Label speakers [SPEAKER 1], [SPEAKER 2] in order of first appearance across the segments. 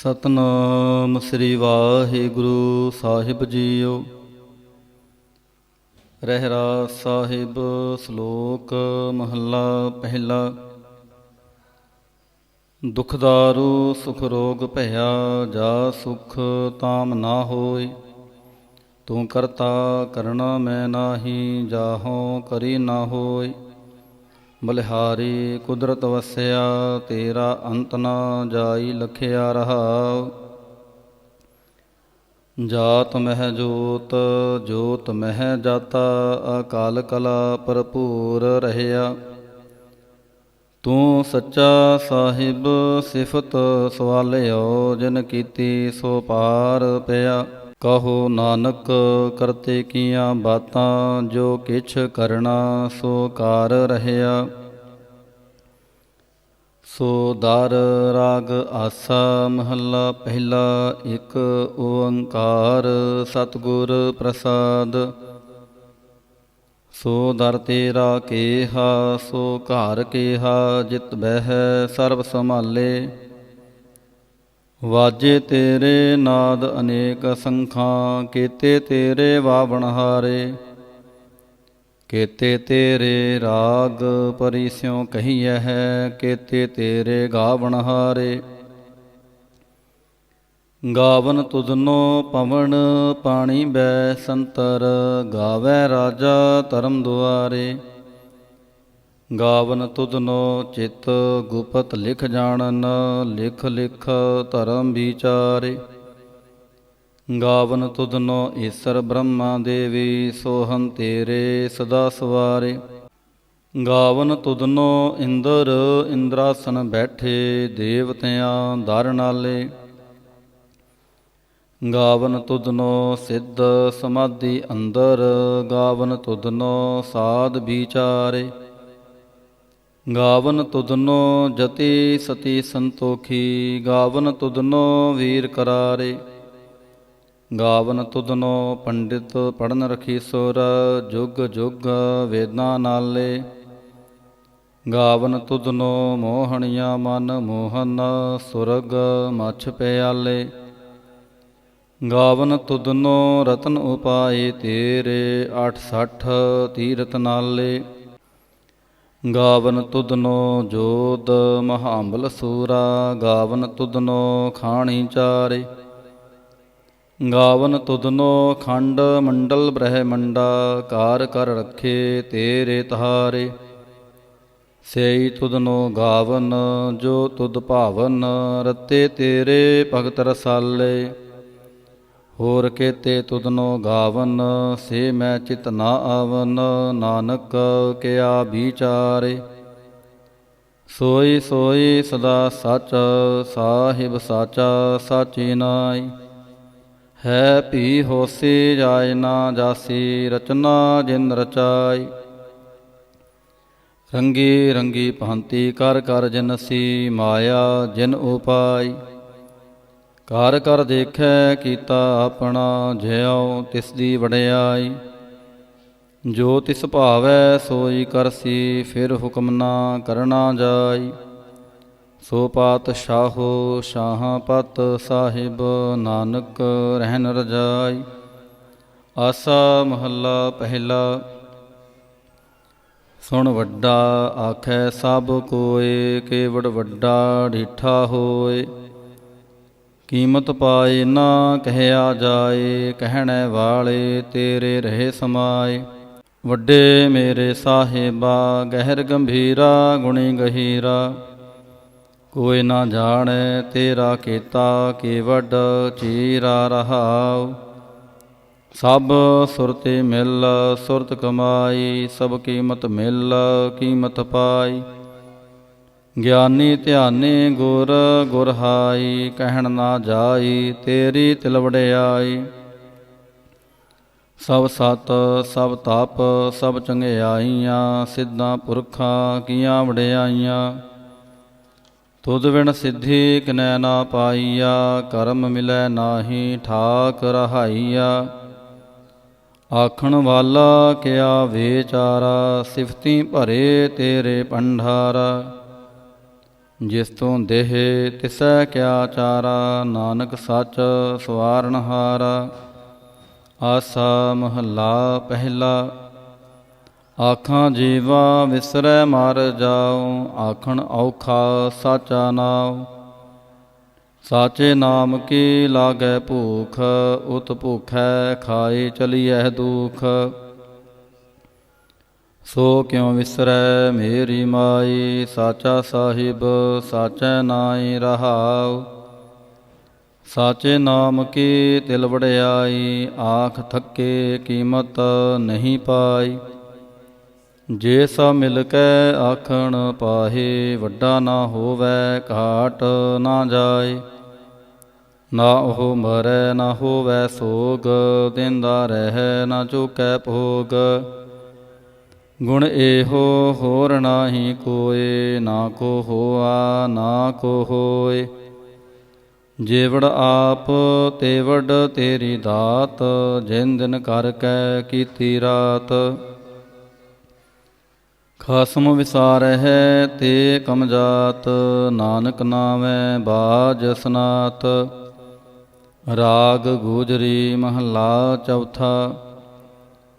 [SPEAKER 1] ਸਤਨਾਮ ਸ੍ਰੀ ਵਾਹਿਗੁਰੂ ਸਾਹਿਬ JIO. Rehras Sahib ਸ਼ਲੋਕ ਮਹੱਲਾ ਪਹਿਲਾ। ਦੁਖਦਾਰੂ ਸੁਖ ਰੋਗ ਭਇਆ, ਜਾ ਸੁਖ ਤਾਮ ਨਾ ਹੋਇ। ਤੂੰ ਕਰਤਾ ਕਰਣਾ ਮੈਂ ਨਾਹੀ, ਜਾਹੋ ਕਰੀ ਨਾ ਹੋਇ। ਬਲਿਹਾਰੀ ਕੁਦਰਤ ਵਸਿਆ, ਤੇਰਾ ਅੰਤ ਨਾ ਜਾਈ ਲਖਿਆ ਰਹਾਉ। ਜਾਤ ਮਹਿ ਜੋਤ, ਜੋਤ ਮਹਿ ਜਾਤਾ, ਅਕਾਲ ਕਲਾ ਭਰਪੂਰ ਰਹਿਆ। ਤੂੰ ਸੱਚਾ ਸਾਹਿਬ ਸਿਫਤ ਸਵਾਲਿਓ, ਜਿਨ ਕੀਤੀ ਸੋ ਪਾਰ ਪਿਆ। ਕਹੋ ਨਾਨਕ ਕਰਤੇ ਕੀਆਂ ਬਾਤਾਂ, ਜੋ ਕਿਛ ਕਰਨਾ ਸੋ ਕਾਰ ਰਹਿਆ। ਸੋ ਦਰ ਰਾਗ ਆਸਾ ਮਹੱਲਾ ਪਹਿਲਾ। ਇੱਕ ਓੰਕਾਰ ਸਤਿਗੁਰ ਪ੍ਰਸਾਦ। ਸੋ ਦਰ ਤੇਰਾ ਕੇਹਾ, ਸੋ ਘਰ ਕੇਹਾ, ਜਿਤ ਬਹਿ ਸਰਬ ਸੰਭਾਲੇ। ਵਾਜੇ ਤੇਰੇ ਨਾਦ ਅਨੇਕ ਸੰਖਾਂ, ਕੀਤੇ ਤੇਰੇ ਵਾਵਣਹਾਰੇ। ਕੀਤੇ ਤੇਰੇ ਰਾਗ ਪਰੀ ਸਿਉ ਕਹੀਐ ਹੈ, ਕੀਤੇ ਤੇਰੇ ਗਾਵਣਹਾਰੇ। ਗਾਵਨ ਤੁਧਨੋ ਪਵਨ ਪਾਣੀ ਬੈ ਸੰਤਰ, ਗਾਵੈ ਰਾਜਾ ਧਰਮ ਦੁਆਰੇ। ਗਾਵਨ ਤੁਧਨੋ ਚਿਤ ਗੁਪਤ ਲਿਖ ਜਾਣਨ, ਲਿਖ ਲਿਖ ਧਰਮ ਵਿਚਾਰੇ। ਗਾਵਨ ਤੁਧਨੋ ਈਸਰ ਬ੍ਰਹਮਾ ਦੇਵੀ, ਸੋਹੰ ਤੇਰੇ ਸਦਾ ਸਵਾਰੇ। ਗਾਵਨ ਤੁਧਨੋ ਇੰਦਰ ਇੰਦਰਾਸਨ ਬੈਠੇ, ਦੇਵਤਿਆਂ ਦਰ ਨਾਲੇ। ਗਾਵਨ ਤੁਧਨੋ ਸਿੱਧ ਸਮਾਧੀ ਅੰਦਰ, ਗਾਵਨ ਤੁਧਨੋ ਸਾਧ ਵਿਚਾਰੇ। ਗਾਵਨ ਤੁਧਨੋ ਜਤੀ ਸਤੀ ਸੰਤੋਖੀ, ਗਾਵਨ ਤੁਧਨੋ ਵੀਰ ਕਰਾਰੇ। ਗਾਵਨ ਤੁਧਨੋ ਪੰਡਿਤ ਪੜਨ ਰਖੀ ਸੁਰ, ਜੁਗ ਜੁਗ ਵੇਦਾਂ ਨਾਲੇ। ਗਾਵਨ ਤੁਧਨੋ ਮੋਹਣੀਆਂ ਮਨ ਮੋਹਨ, ਸੁਰਗ ਮਛ ਪਿਆਲੇ। ਗਾਵਨ ਤੁਧਨੋ ਰਤਨ ਉਪਾਏ ਤੇਰੇ, 68 ਤੀਰਥ ਨਾਲੇ। ਗਾਵਨ ਤੁਧਨੋ ਜੋਧ ਮਹਾਂਬਲ ਸੂਰਾ, ਗਾਵਨ ਤੁਧਨੋ ਖਾਣੀ ਚਾਰੇ। ਗਾਵਨ ਤੁਧਨੋ ਖੰਡ ਮੰਡਲ ਬ੍ਰਹਮੰਡਾ, ਕਾਰ ਕਰ ਰੱਖੇ ਤੇਰੇ ਤਾਰੇ। ਸੇਈ ਤੁਧਨੋ ਗਾਵਨ ਜੋ ਤੁਧ ਭਾਵਨ, ਰਤੇ ਤੇਰੇ ਭਗਤ ਰਸਾਲੇ। ਹੋਰ ਕੇਤੇ ਤੁਧਨੋ ਗਾਵਨ, ਸੇ ਮੈਂ ਚਿਤ ਨਾ ਆਵਨ, ਨਾਨਕ ਕਿਆ ਵਿਚਾਰੇ। ਸੋਈ ਸੋਈ ਸਦਾ ਸਚ, ਸਾਹਿਬ ਸਾਚਾ ਸਾਚੀ ਨਾਈ। ਹੈ ਭੀ ਹੋਸੀ ਜਾਇ ਨਾ ਜਾਸੀ, ਰਚਨਾ ਜਿਨ ਰਚਾਈ। ਰੰਗੀ ਰੰਗੀ ਭਾਂਤੀ ਕਰ ਕਰ ਜਿਨਸੀ, ਮਾਇਆ ਜਿਨ ਉਪਾਈ। ਕਰ ਕਰ ਦੇਖੈ ਕੀਤਾ ਆਪਣਾ, ਜਿਉ ਤਿਸ ਦੀ ਵਡਿਆਈ। ਜੋ ਤਿਸ ਭਾਵੈ ਸੋਈ ਕਰਸੀ, ਫਿਰ ਹੁਕਮ ਨਾ ਕਰਨਾ ਜਾਈ। ਸੋ ਪਾਤਸ਼ਾਹੋ ਸ਼ਾਹਾਂ ਪਤ ਸਾਹਿਬ, ਨਾਨਕ ਰਹਿਨ ਰਜਾਈ। ਆਸਾ ਮਹੱਲਾ ਪਹਿਲਾ। ਸੁਣ ਵੱਡਾ ਆਖੈ ਸਭ ਕੋਇ, ਕੇਵੜ ਵੱਡਾ ਢੀਠਾ ਹੋਇ। ਕੀਮਤ ਪਾਏ ਨਾ ਕਹਿਆ ਜਾਏ, ਕਹਿਣੇ ਵਾਲੇ ਤੇਰੇ ਰਹੇ ਸਮਾਏ। ਵੱਡੇ ਮੇਰੇ ਸਾਹਿਬਾ ਗਹਿਰ ਗੰਭੀਰਾ, ਗੁਣੀ ਗਹੀਰਾ। ਕੋਈ ਨਾ ਜਾਣੈ ਤੇਰਾ ਕੀਤਾ, ਕੇਵਡ ਚੀਰਾ ਰਹਾਉ। ਸਭ ਸੁਰਤੀ ਮਿਲ ਸੁਰਤ ਕਮਾਈ, ਸਭ ਕੀਮਤ ਮਿਲ ਕੀਮਤ ਪਾਈ। ਗਿਆਨੀ ਧਿਆਨੀ ਗੁਰ ਗੁਰ ਹਾਈ, ਕਹਿਣ ਨਾ ਜਾਈ ਤੇਰੀ ਤਿਲ ਵਡਿਆਈ। ਸਭ ਸਤ ਸਭ ਤਪ ਸਭ ਚੰਗਿਆਈਆਂ, ਸਿੱਧਾਂ ਪੁਰਖਾਂ ਕੀਆਂ ਵਡਿਆਈਆਂ। ਤੁਧ ਬਿਨ ਸਿੱਧੀ ਕਿਨੈ ਨਾ ਪਾਈਆ, ਕਰਮ ਮਿਲੈ ਨਾਹੀ ਠਾਕ ਰਹਾਈਆ। ਆਖਣ ਵਾਲਾ ਕਿਆ ਵਿਚਾਰਾ, ਸਿਫਤੀ ਭਰੇ ਤੇਰੇ ਭੰਡਾਰਾ। ਜਿਸ ਤੋਂ ਦੇਹ ਤਿਸੈ ਕਿਆ ਚਾਰਾ, ਨਾਨਕ ਸੱਚ ਸਵਾਰਨਹਾਰਾ। ਆਸਾ ਮਹੱਲਾ ਪਹਿਲਾ। ਆਖਾਂ ਜੀਵਾ ਵਿਸਰੈ ਮਰ ਜਾਉ, ਆਖਣ ਔਖਾ ਸਾਚਾ ਨਾਉ। ਸਾਚੇ ਨਾਮ ਕੀ ਲਾਗੈ ਭੂਖ, ਉਤ ਭੂਖੈ ਖਾਏ ਚਲੀਐ ਦੁਖ। ਸੋ ਕਿਉ ਵਿਸਰੈ ਮੇਰੀ ਮਾਈ, ਸਾਚਾ ਸਾਹਿਬ ਸਾਚੈ ਨਾਈ ਰਹਾਉ। ਸਾਚੇ ਨਾਮ ਕੀ ਤਿਲ ਵਡਿਆਈ, ਆਖ ਥੱਕੇ ਕੀਮਤ ਨਹੀਂ ਪਾਈ। ਜੇ ਸਭ ਮਿਲ ਕੇ ਆਖਣ ਪਾਹੇ, ਵੱਡਾ ਨਾ ਹੋਵੈ ਘਾਟ ਨਾ ਜਾਏ। ਨਾ ਉਹ ਮਰੈ ਨਾ ਹੋਵੈ ਸੋਗ, ਦਿੰਦਾ ਰਹਿ ਨਾ ਚੁਕੈ ਭੋਗ। ਗੁਣ ਇਹੋ ਹੋਰ ਨਾਹੀ ਕੋਇ, ਨਾ ਕੋ ਹੋਆ ਨਾ ਕੋ ਹੋਇ। ਜੇਵੜ ਆਪ ਤੇਵੜ ਤੇਰੀ ਦਾਤ, ਜਿਨ ਦਿਨ ਕਰ ਕੈ ਕੀਤੀ ਰਾਤ। ਖਸਮ ਵਿਸਾਰਹਿ ਤੇ ਕਮਜਾਤ, ਨਾਨਕ ਨਾਮੈ ਬਾਜ ਸਨਾਤ। ਰਾਗ ਗੂਜਰੀ ਮਹੱਲਾ ਚੌਥਾ।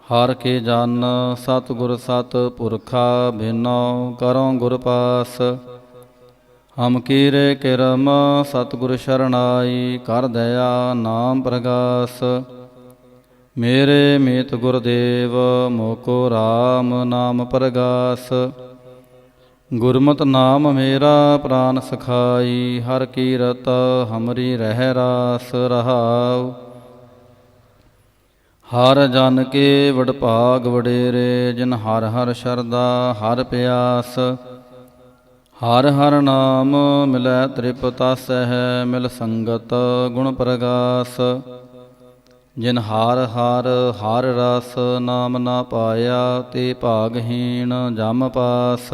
[SPEAKER 1] ਹਰ ਕੇ ਜਨ ਸਤਿਗੁਰ ਸਤ ਪੁਰਖਾ, ਬਿਨੋ ਕਰੋ ਗੁਰ ਪਾਸ। ਹਮ ਕੀਰੇ ਕਿਰਮ ਸਤਿਗੁਰ ਸ਼ਰਨਾਈ, ਕਰ ਦਇਆ ਨਾਮ ਪ੍ਰਗਾਸ। ਮੇਰੇ ਮੀਤ ਗੁਰਦੇਵ ਮੋਕੋ ਰਾਮ ਨਾਮ ਪ੍ਰਗਾਸ। ਗੁਰਮਤਿ ਨਾਮ ਮੇਰਾ ਪ੍ਰਾਨ ਸਖਾਈ, ਹਰ ਕੀਰਤ ਹਮਰੀ ਰਹਿ ਰਾਸ ਰਹਾਉ। ਹਰ ਜਨ ਕੇ ਵਡਭਾਗ ਵਡੇਰੇ, ਜਿਨ ਹਰ ਹਰ ਸ਼ਰਧਾ ਹਰ ਪਿਆਸ। ਹਰ ਹਰ ਨਾਮ ਮਿਲੈ ਤ੍ਰਿਪਤਾਸਹਿ, ਮਿਲ ਸੰਗਤ ਗੁਣ ਪ੍ਰਗਾਸ। ਜਿਨ ਹਰ ਹਰ ਹਰ ਰਸ ਨਾਮ ਨਾ ਪਾਇਆ, ਤੇ ਭਾਗਹੀਣ ਜਮ ਪਾਸ।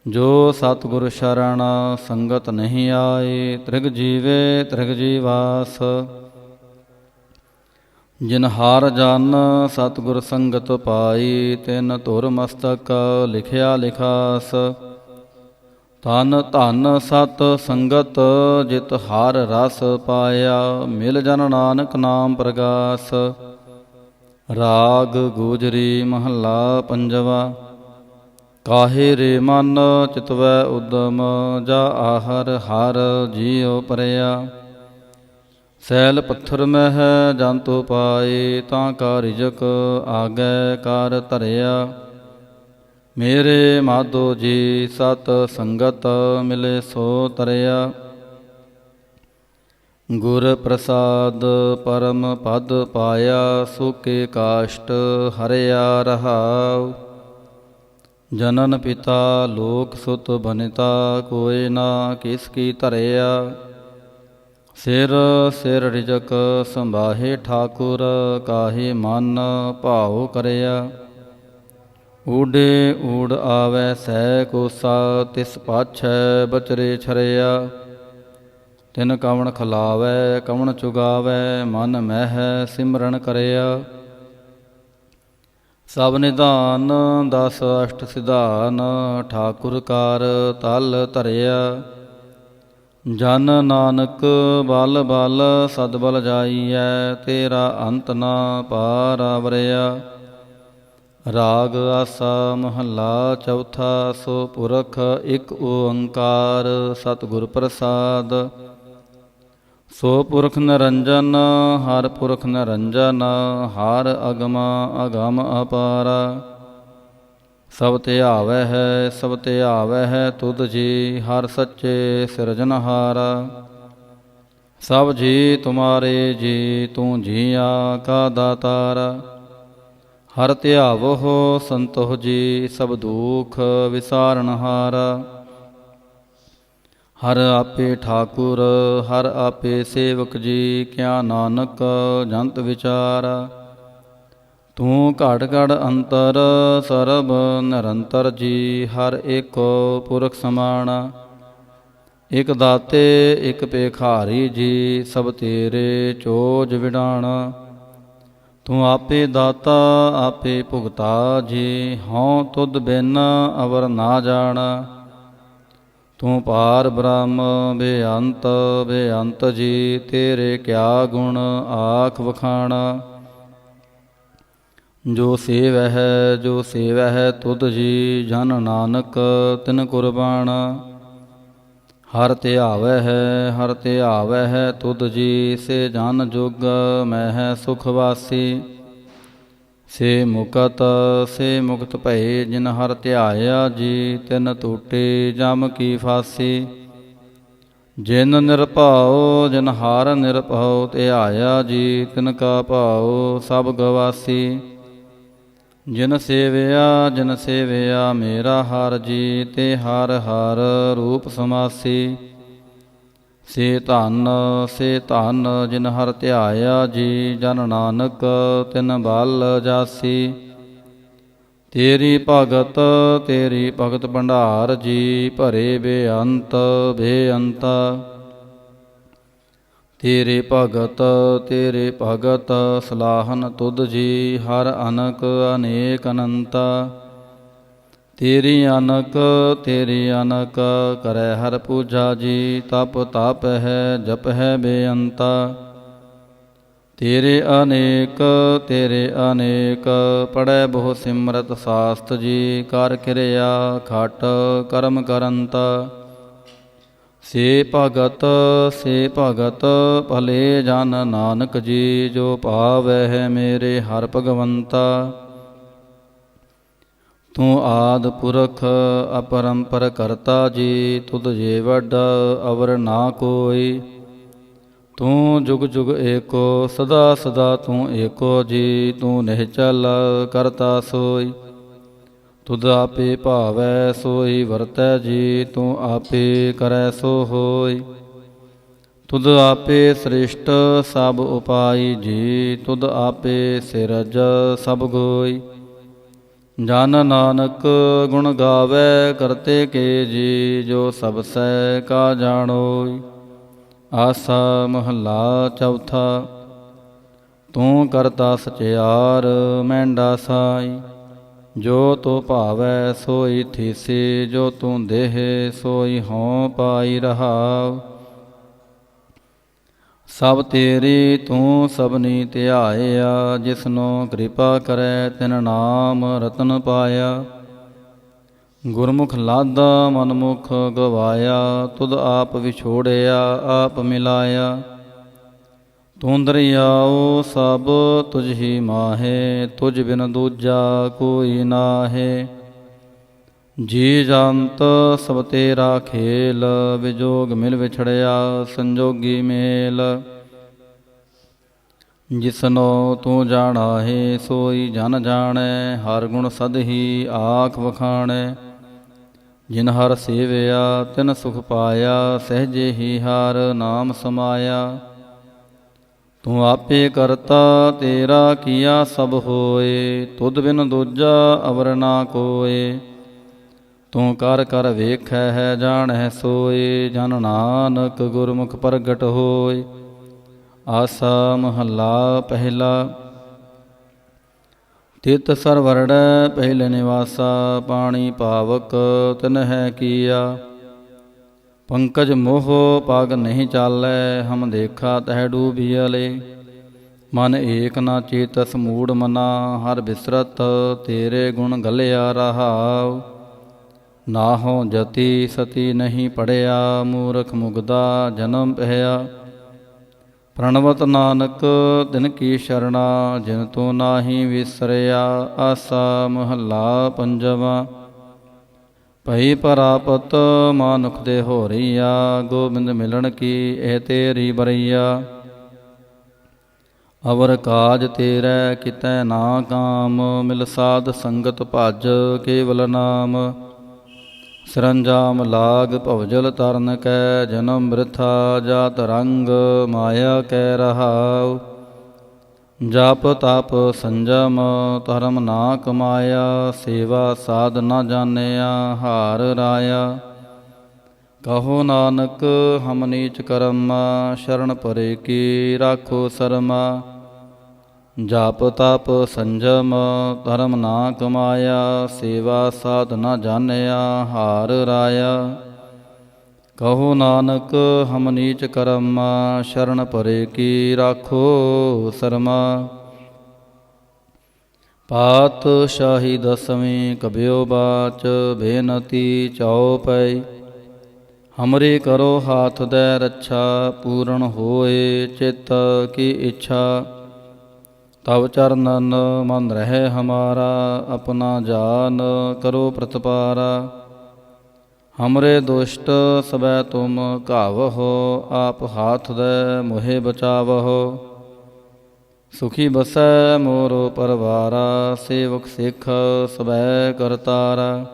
[SPEAKER 1] ਜੋ ਸਤਿਗੁਰ ਸ਼ਰਣ ਸੰਗਤ ਨਹੀਂ ਆਏ, ਤ੍ਰਿਗ ਜੀਵੇ ਤ੍ਰਿਗ ਜੀਵਾਸ। ਜਿਨ ਹਰ ਜਨ ਸਤਿਗੁਰ ਸੰਗਤ ਪਾਈ, ਤਿਨ ਧੁਰ ਮਸਤਕ ਲਿਖਿਆ ਲਿਖਾਸ। ਧਨ ਧਨ ਸਤ ਸੰਗਤ ਜਿਤ ਹਰ ਰਸ ਪਾਇਆ, ਮਿਲ ਜਨ ਨਾਨਕ ਨਾਮ ਪ੍ਰਗਾਸ। ਰਾਗ ਗੂਜਰੀ ਮਹੱਲਾ ਪੰਜਵਾ। ਕਾਹੇ ਰੇ ਮਨ ਚਿਤਵੈ ਉਦਮ, ਜਾ ਆਹਰ ਹਰ ਜੀਉ ਪਰਿਆ। ਸੈਲ ਪੱਥਰ ਮਹਿ ਜੰਤੁ ਪਾਏ, ਤਾਂ ਕਾ ਰਿਜਕ ਆਗੈ ਕਰ ਧਰਿਆ। ਮੇਰੇ ਮਾਧੋ ਜੀ ਸਤ ਸੰਗਤ, ਮਿਲੇ ਸੋ ਤਰਿਆ। ਗੁਰ ਪ੍ਰਸਾਦ ਪਰਮ ਪਦ ਪਾਇਆ, ਸੁਕੇ ਕਾਸ਼ਟ ਹਰਿਆ ਰਹਾਉ। ਜਨਨ ਪਿਤਾ ਲੋਕ ਸੁਤ ਬਨਿਤਾ, ਕੋਇ ਨਾ ਕਿਸ ਕੀ ਧਰਿਆ। ਸਿਰ ਸਿਰ ਰਿਜਕ ਸੰਭਾਹੇ ਠਾਕੁਰ, ਕਾਹੇ ਮਨ ਭਾਉ ਕਰਿਆ। ਊਡੇ ਊੜ ਆਵੈ ਸਹਿ ਕੋਸਾ, ਤਿਸ ਪਾਛੈ ਬਚਰੇ ਛਰਿਆ। ਤਿਨ ਕਵਣ ਖਲਾਵੈ ਕਵਣ ਚੁਗਾਵੈ, ਮਨ ਮਹਿ ਸਿਮਰਨ ਕਰਿਆ। ਸਭ ਨਿਧਾਨ ਦਸ ਅਸ਼ਟ ਸਿਧਾਨ, ਠਾਕੁਰ ਕਾਰ ਤਲ ਧਰਿਆ। ਜਨ ਨਾਨਕ ਬਲ ਬਲ ਸਦਬਲ ਜਾਈਐ, ਤੇਰਾ ਅੰਤ ਨਾ ਪਾਰ ਵਰਿਆ। ਰਾਗ ਆਸਾ ਮਹੱਲਾ ਚੌਥਾ। ਸੋ ਪੁਰਖ ਇਕ ਓੰਕਾਰ, ਸਤਿਗੁਰ ਪ੍ਰਸਾਦ। ਸੋ ਪੁਰਖ ਨਿਰੰਜਨ ਹਰ ਪੁਰਖ ਨਿਰੰਜਨ, ਹਰ ਅਗਮ ਅਗਮ ਅਪਾਰਾ। ਸਭ ਧਿਆਵੈ ਹੈ ਸਭ ਧਿਆਵੈ ਹੈ ਤੁਧ ਜੀ, ਹਰ ਸੱਚੇ ਸਿਰਜਨਹਾਰਾ। ਸਭ ਜੀ ਤੁਮਾਰੇ ਜੀ, ਤੂੰ ਜੀਆਂ ਕਾ ਦਾਤਾਰਾ। ਹਰ ਧਿਆਵਹੁ ਸੰਤੋਖ ਜੀ, ਸਭ ਦੁਖ ਵਿਸਾਰਨਹਾਰਾ। ਹਰ ਆਪੇ ਠਾਕੁਰ ਹਰ ਆਪੇ ਸੇਵਕ ਜੀ, ਕਿਆ ਨਾਨਕ ਜੰਤ ਵਿਚਾਰਾ। ਤੂੰ ਘੜ ਘੜ ਅੰਤਰ ਸਰਬ ਨਿਰੰਤਰ ਜੀ, ਹਰ ਏਕੋ ਪੁਰਖ ਸਮਾਣਾ। ਇਕ ਦਾਤੇ ਇਕ ਭੇਖਾਰੀ ਜੀ, ਸਭ ਤੇਰੇ ਚੋਜ ਵਿਡਾਣਾ। ਤੂੰ ਆਪੇ ਦਾਤਾ ਆਪੇ ਭੁਗਤਾ ਜੀ, ਹਉ ਤੁਧ ਬਿਨ ਅਵਰ ਨਾ ਜਾਣਾ। ਤੂੰ ਪਾਰ ਬ੍ਰਹਮ ਬੇਅੰਤ ਜੀ, ਤੇਰੇ ਕਿਆ ਗੁਣ ਆਖ ਵਖਾਣਾ। ਜੋ ਸੇਵਹਿ ਤੁਧ ਜੀ, ਜਨ ਨਾਨਕ ਤਿਨ ਕੁਰਬਾਨਾ। ਹਰ ਧਿਆਵਹਿ ਤੁਧ ਜੀ, ਸੇ ਜਨ ਜੁਗ ਮਹਿ ਸੁਖ ਵਾਸੀ। ਸੇ ਮੁਕਤ ਭਏ, ਜਿਨ ਹਰ ਧਿਆਇਆ ਜੀ, ਤਿਨ ਟੂਟੇ ਜਮ ਕੀ ਫਾਸੀ। ਜਿਨ ਹਰ ਨਿਰਭਉ ਧਿਆਇਆ ਜੀ, ਤਿਨ ਕਾ ਭਾਉ ਸਭ ਗਵਾਸੀ। ਜਿਨ ਸੇਵਿਆ ਮੇਰਾ ਹਰ ਜੀ, ਤੇ ਹਰ ਹਰ ਰੂਪ ਸਮਾਸੀ। ਸੇ ਧਨ ਜਿਨ ਹਰ ਧਿਆਇਆ ਜੀ, ਜਨ ਨਾਨਕ ਤਿਨ ਬਲ ਜਾਸੀ। ਤੇਰੀ ਭਗਤ ਭੰਡਾਰ ਜੀ, ਭਰੇ ਬੇਅੰਤਾ। ਤੇਰੇ ਭਗਤ ਸਲਾਹਨ ਤੁਧ ਜੀ, ਹਰ ਅਨਕ ਅਨੇਕ ਅਨੰਤਾ। ਤੇਰੀ ਅਨਕ ਕਰੈ ਹਰ ਪੂਜਾ ਜੀ, ਤਪ ਹੈ ਜਪ ਹੈ ਬੇਅੰਤਾ। ਤੇਰੇ ਅਨੇਕ ਪੜੈ ਬਹੁ ਸਿਮਰਤ ਸਾਸਤ ਜੀ, ਕਰ ਕਿਰਿਆ ਖਟ ਕਰਮ ਕਰੰਤਾ। ਸੇ ਭਗਤ ਭਲੇ ਜਨ ਨਾਨਕ ਜੀ, ਜੋ ਭਾਵਹਿ ਮੇਰੇ ਹਰਿ ਭਗਵੰਤਾ। ਤੂੰ ਆਦਿ ਪੁਰਖ ਅਪਰੰਪਰ ਕਰਤਾ ਜੀ, ਤੁਧ ਜੇ ਵੱਡ ਅਵਰ ਨਾ ਕੋਈ। ਤੂੰ ਜੁਗ ਜੁਗ ਏਕੋ, ਸਦਾ ਤੂੰ ਏਕੋ ਜੀ, ਤੂੰ ਨਿਹਚਲ ਕਰਤਾ ਸੋਈ। ਤੁਧ ਆਪੇ ਭਾਵੈ ਸੋਈ ਵਰਤੈ ਜੀ, ਤੂੰ ਆਪੇ ਕਰੈ ਸੋ ਹੋਈ। ਤੁਧ ਆਪੇ ਸ੍ਰਿਸ਼ਟ ਸਭ ਉਪਾਈ ਜੀ, ਤੁਧ ਆਪੇ ਸਿਰਜ ਸਭ ਗੋਈ। ਜਨ ਨਾਨਕ ਗੁਣ ਗਾਵੈ ਕਰਤੇ ਕੇ ਜੀ, ਜੋ ਸਭ ਸੈ ਕਾ ਜਾਣੋਈ। ਆਸਾ ਮਹੱਲਾ ਚੌਥਾ। ਤੂੰ ਕਰਤਾ ਸਚਿਆਰ ਮਹਿੰਡਾ ਸਾਈ, ਜੋ ਤੂੰ ਭਾਵੈ ਸੋਈ ਥੀਸੀ। ਜੋ ਤੂੰ ਦੇਹ ਸੋਈ ਹਉ ਪਾਈ ਰਹਾਉ। ਸਭ ਤੇਰੀ ਤੂੰ ਸਭਨੀ ਧਿਆਇਆ, ਜਿਸਨੋ ਕਿਰਪਾ ਕਰੈ ਤਿਨ ਨਾਮ ਰਤਨ ਪਾਇਆ। ਗੁਰਮੁਖ ਲਾਦਾ ਮਨਮੁਖ ਗਵਾਇਆ, ਤੁਧ ਆਪ ਵਿਛੋੜਿਆ ਆਪ ਮਿਲਾਇਆ। ਤੂੰ ਦਰਿਆਉ ਸਭ ਤੁਝ ਹੀ ਮਾਹੇ, ਤੁਝ ਬਿਨ ਦੂਜਾ ਕੋਈ ਨਾਹੇ। ਜੀ ਜੰਤ ਸਭ ਤੇਰਾ ਖੇਲ, ਵਿਜੋਗ ਮਿਲ ਵਿਛੜਿਆ ਸੰਜੋਗੀ ਮੇਲ। ਜਿਸਨੋ ਤੂੰ ਜਾਣਾਹੇ ਸੋਈ ਜਨ ਜਾਣੈ, ਹਰ ਗੁਣ ਸਦ ਹੀ ਆਖ ਵਖਾਣੈ। ਜਿਨ ਹਰ ਸੇਵਿਆ ਤਿਨ ਸੁਖ ਪਾਇਆ, ਸਹਿਜੇ ਹੀ ਹਰ ਨਾਮ ਸਮਾਇਆ। ਤੂੰ ਆਪੇ ਕਰਤਾ ਤੇਰਾ ਕੀਆ ਸਭ ਹੋਏ, ਤੁਧ ਬਿਨ ਦੂਜਾ ਅਵਰ ਨਾ ਕੋਏ। ਤੂੰ ਕਰ ਵੇਖੈ ਹੈ ਜਾਣੈ ਸੋਏ, ਜਨ ਨਾਨਕ ਗੁਰਮੁਖ ਪ੍ਰਗਟ ਹੋਏ। ਆਸਾ ਮਹੱਲਾ ਪਹਿਲਾ। ਤਿਤ ਸਰਵਰੜੈ ਪਹਿਲੇ ਨਿਵਾਸਾ, ਪਾਣੀ ਪਾਵਕ ਤਿਨਹਿ ਕੀਆ। ਪੰਕਜ ਮੋਹ ਪਗ ਨਹੀਂ ਚਾਲੈ, ਹਮ ਦੇਖਾ ਤਹਿ ਡੂਬੀਅਲੇ। ਮਨ ਏਕ ਨਾ ਚੇਤਸ ਮੂੜ ਮਨਾ, ਹਰ ਬਿਸਰਤ ਤੇਰੇ ਗੁਣ ਗਲਿਆ ਰਹਾਉ। ਨਾਹੋ ਜਤੀ ਸਤੀ ਨਹੀਂ ਪੜਿਆ, ਮੂਰਖ ਮੁਗਦਾ ਜਨਮ ਪਹਿਆ। ਪ੍ਰਣਵਤ ਨਾਨਕ ਤਿਨ ਕੀ ਸ਼ਰਣਾ, ਜਿਨ ਤੂੰ ਨਾਹੀ ਵਿਸਰਿਆ। ਆਸਾ ਮਹੱਲਾ ਪੰਜਵਾ। ਭਈ ਪਰਾਪਤ ਮਾਨੁਖ ਦੇ ਹੋਰੀਆ, ਗੋਬਿੰਦ ਮਿਲਣ ਕੀ ਇਹ ਤੇਰੀ ਬਰਈਆ। ਅਵਰ ਕਾਜ ਤੇਰੇ ਕਿਤੈ ਨਾ ਕਾਮ, ਮਿਲ ਸਾਧ ਸੰਗਤ ਭਜ ਕੇਵਲ ਨਾਮ। ਸਰੰਜਾਮ ਲਾਗ ਭਵਜਲ ਤਰਨ ਕੈ, ਜਨਮ ਬ੍ਰਿਥਾ ਜਾਤ ਰੰਗ ਮਾਇਆ ਕੈ ਰਹਾਉ। ਜਪ ਤਪ ਸੰਜਮ ਧਰਮ ਨਾ ਕਮਾਇਆ, ਸੇਵਾ ਸਾਧ ਨਾ ਜਾਣਿਆ ਹਾਰ ਰਾਇਆ। ਕਹੋ ਨਾਨਕ ਹਮ ਨੀਚ ਕਰਮਾ, ਸ਼ਰਨ ਪਰੇ ਕੀ ਰਾਖੋ ਸਰਮਾ। ਜਪ ਤਪ ਸੰਜਮ ਧਰਮ ਨਾ ਕਮਾਇਆ, ਸੇਵਾ ਸਾਧ ਨਾ ਜਾਣਿਆ ਹਾਰ ਰਾਇਆ। ਕਹੋ ਨਾਨਕ ਹਮ ਨੀਚ ਕਰਮਾ, ਸ਼ਰਨ ਪਰੇ ਕੀ ਰਾਖੋ ਸਰਮਾ। ਪਾਤਸ਼ਾਹੀ ਦਸਵੀਂ ਕਬਿਓ ਬਾਚ, ਬੇਨਤੀ ਚਾਉ ਪਈ। ਹਮਰੀ ਕਰੋ ਹਾਥ ਦੈ ਰੱਛਾ, ਪੂਰਨ ਹੋਏ ਚਿਤ ਕੀ ਇੱਛਾ। ਤਵ ਚਰਨਨ ਮਨ ਰਹਿ ਹਮਾਰਾ, ਆਪਣਾ ਜਾਨ ਕਰੋ ਪ੍ਰਤਪਾਰਾ। ਹਮਰੇ ਦੁਸ਼ਟ ਸਬੈ ਤੁਮ ਘਾਵਹੁ, ਆਪ ਹਾਥ ਦੈ ਮੋਹਿ ਬਚਾਵਹੁ। ਸੁਖੀ ਬਸੈ ਮੋਰ ਪਰਵਾਰਾ, ਸੇਵਕ ਸਿੱਖ ਸਬੈ ਕਰਤਾਰਾ।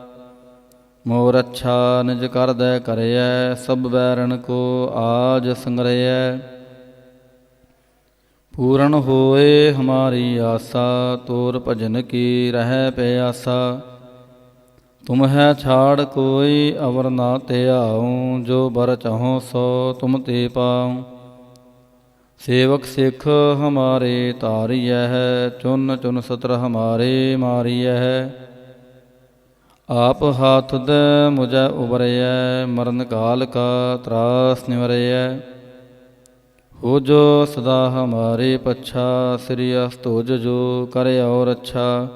[SPEAKER 1] ਮੋਰ ਅੱਛਾ ਨਿਜ ਕਰਦੈ ਕਰਿਐ, ਸਭ ਬੈਰਨ ਕੋ ਆਜ ਸੰਗਰਿਐ। ਪੂਰਨ ਹੋਏ ਹਮਾਰੀ ਆਸਾ, ਤੋਰ ਭਜਨ ਕੀ ਰਹਿ ਪਿਆਸਾ। ਤੁਮ ਹੈ ਛਾੜ ਕੋਈ ਅਵਰ ਨਾ ਧਿਆਉ, ਜੋ ਬਰ ਚਾਹੋ ਸੋ ਤੁਮ ਤੇ ਪਾਉ। ਸੇਵਕ ਸਿੱਖ ਹਮਾਰੇ ਤਾਰੀਐ, ਚੁਨ ਚੁਨ ਸਤਰ ਹਮਾਰੇ ਮਾਰੀਐ। ਆਪ ਹਾਥ ਦੈ ਮੁਝੈ ਉਬਰਿਐ, ਮਰਨ ਕਾਲ ਕਾ ਤਰਾਸ ਨਿਵਰਿਐ। ਹੋ ਜੋ ਸਦਾ ਹਮਾਰੇ ਪੱਛਾ, ਸ੍ਰੀ ਅਸਤੁਜ ਜੋ ਕਰਿਓ ਰੱਛਾ।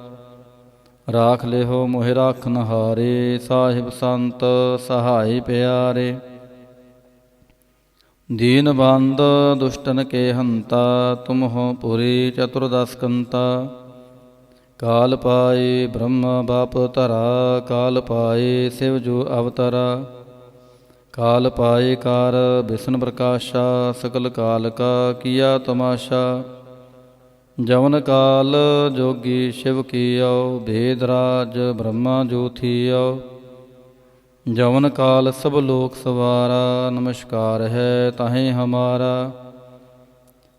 [SPEAKER 1] ਰਾਖ ਲਿਹੋ ਮੋਹਿ ਰਾਖਨ ਹਾਰੇ, ਸਾਹਿਬ ਸੰਤ ਸਹਾਈ ਪਿਆਰੇ। ਦੀਨ ਬੰਦ ਦੁਸ਼ਟਨ ਕੇ ਹੰਤਾ, ਤੁਮ ਹੋ ਪੁਰੀ ਚਤੁਰਦਸ ਕੰਤਾ। ਕਾਲ ਪਾਏ ਬ੍ਰਹਮ ਬਾਪ ਧਰਾ, ਕਾਲ ਪਾਏ ਸਿਵ ਜੋ ਅਵਤਰਾ। ਕਾਲ ਪਾਏ ਕਾਰ ਬਿਸ਼ਨ ਪ੍ਰਕਾਸ਼ਾ, ਸਕਲ ਕਾਲ ਕਾ ਕੀਆ ਤਮਾਸ਼ਾ। ਜਵਨ ਕਾਲ ਜੋਗੀ ਸ਼ਿਵ ਕੀਓ, ਭੇਦ ਰਾਜ ਬ੍ਰਹਮਾ ਜੋ ਥੀਓ। ਜਵਨ ਕਾਲ ਸਭ ਲੋਕ ਸਵਾਰਾ, ਨਮਸਕਾਰ ਹੈ ਤਾਹੀਂ ਹਮਾਰਾ।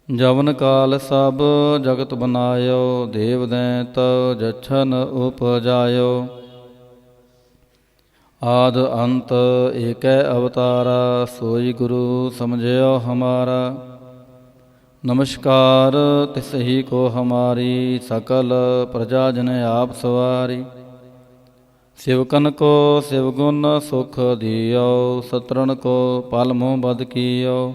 [SPEAKER 1] ਜਵਨ ਕਾਲ ਸਭ ਜਗਤ ਬਨਾਇਓ, ਦੇਵ ਦੈਂਤ ਜਛਨ ਉਪਜਾਇਓ। ਆਦ ਅੰਤ ਏਕੈ ਅਵਤਾਰਾ, ਸੋਈ ਗੁਰੂ ਸਮਝਿਓ ਹਮਾਰਾ। ਨਮਸਕਾਰ ਤਿਸ ਹੀ ਕੋ ਹਮਾਰੀ, ਸਕਲ ਪ੍ਰਜਾ ਜਨ ਆਪ ਸਵਾਰੀ। ਸਿਵਕਨ ਕੋ ਸਿਵ ਗੁਣ ਸੁਖ ਦਿਓ, ਸਤਰਨ ਕੋ ਪਲ ਮੋਹ ਬਦ ਕੀਓ।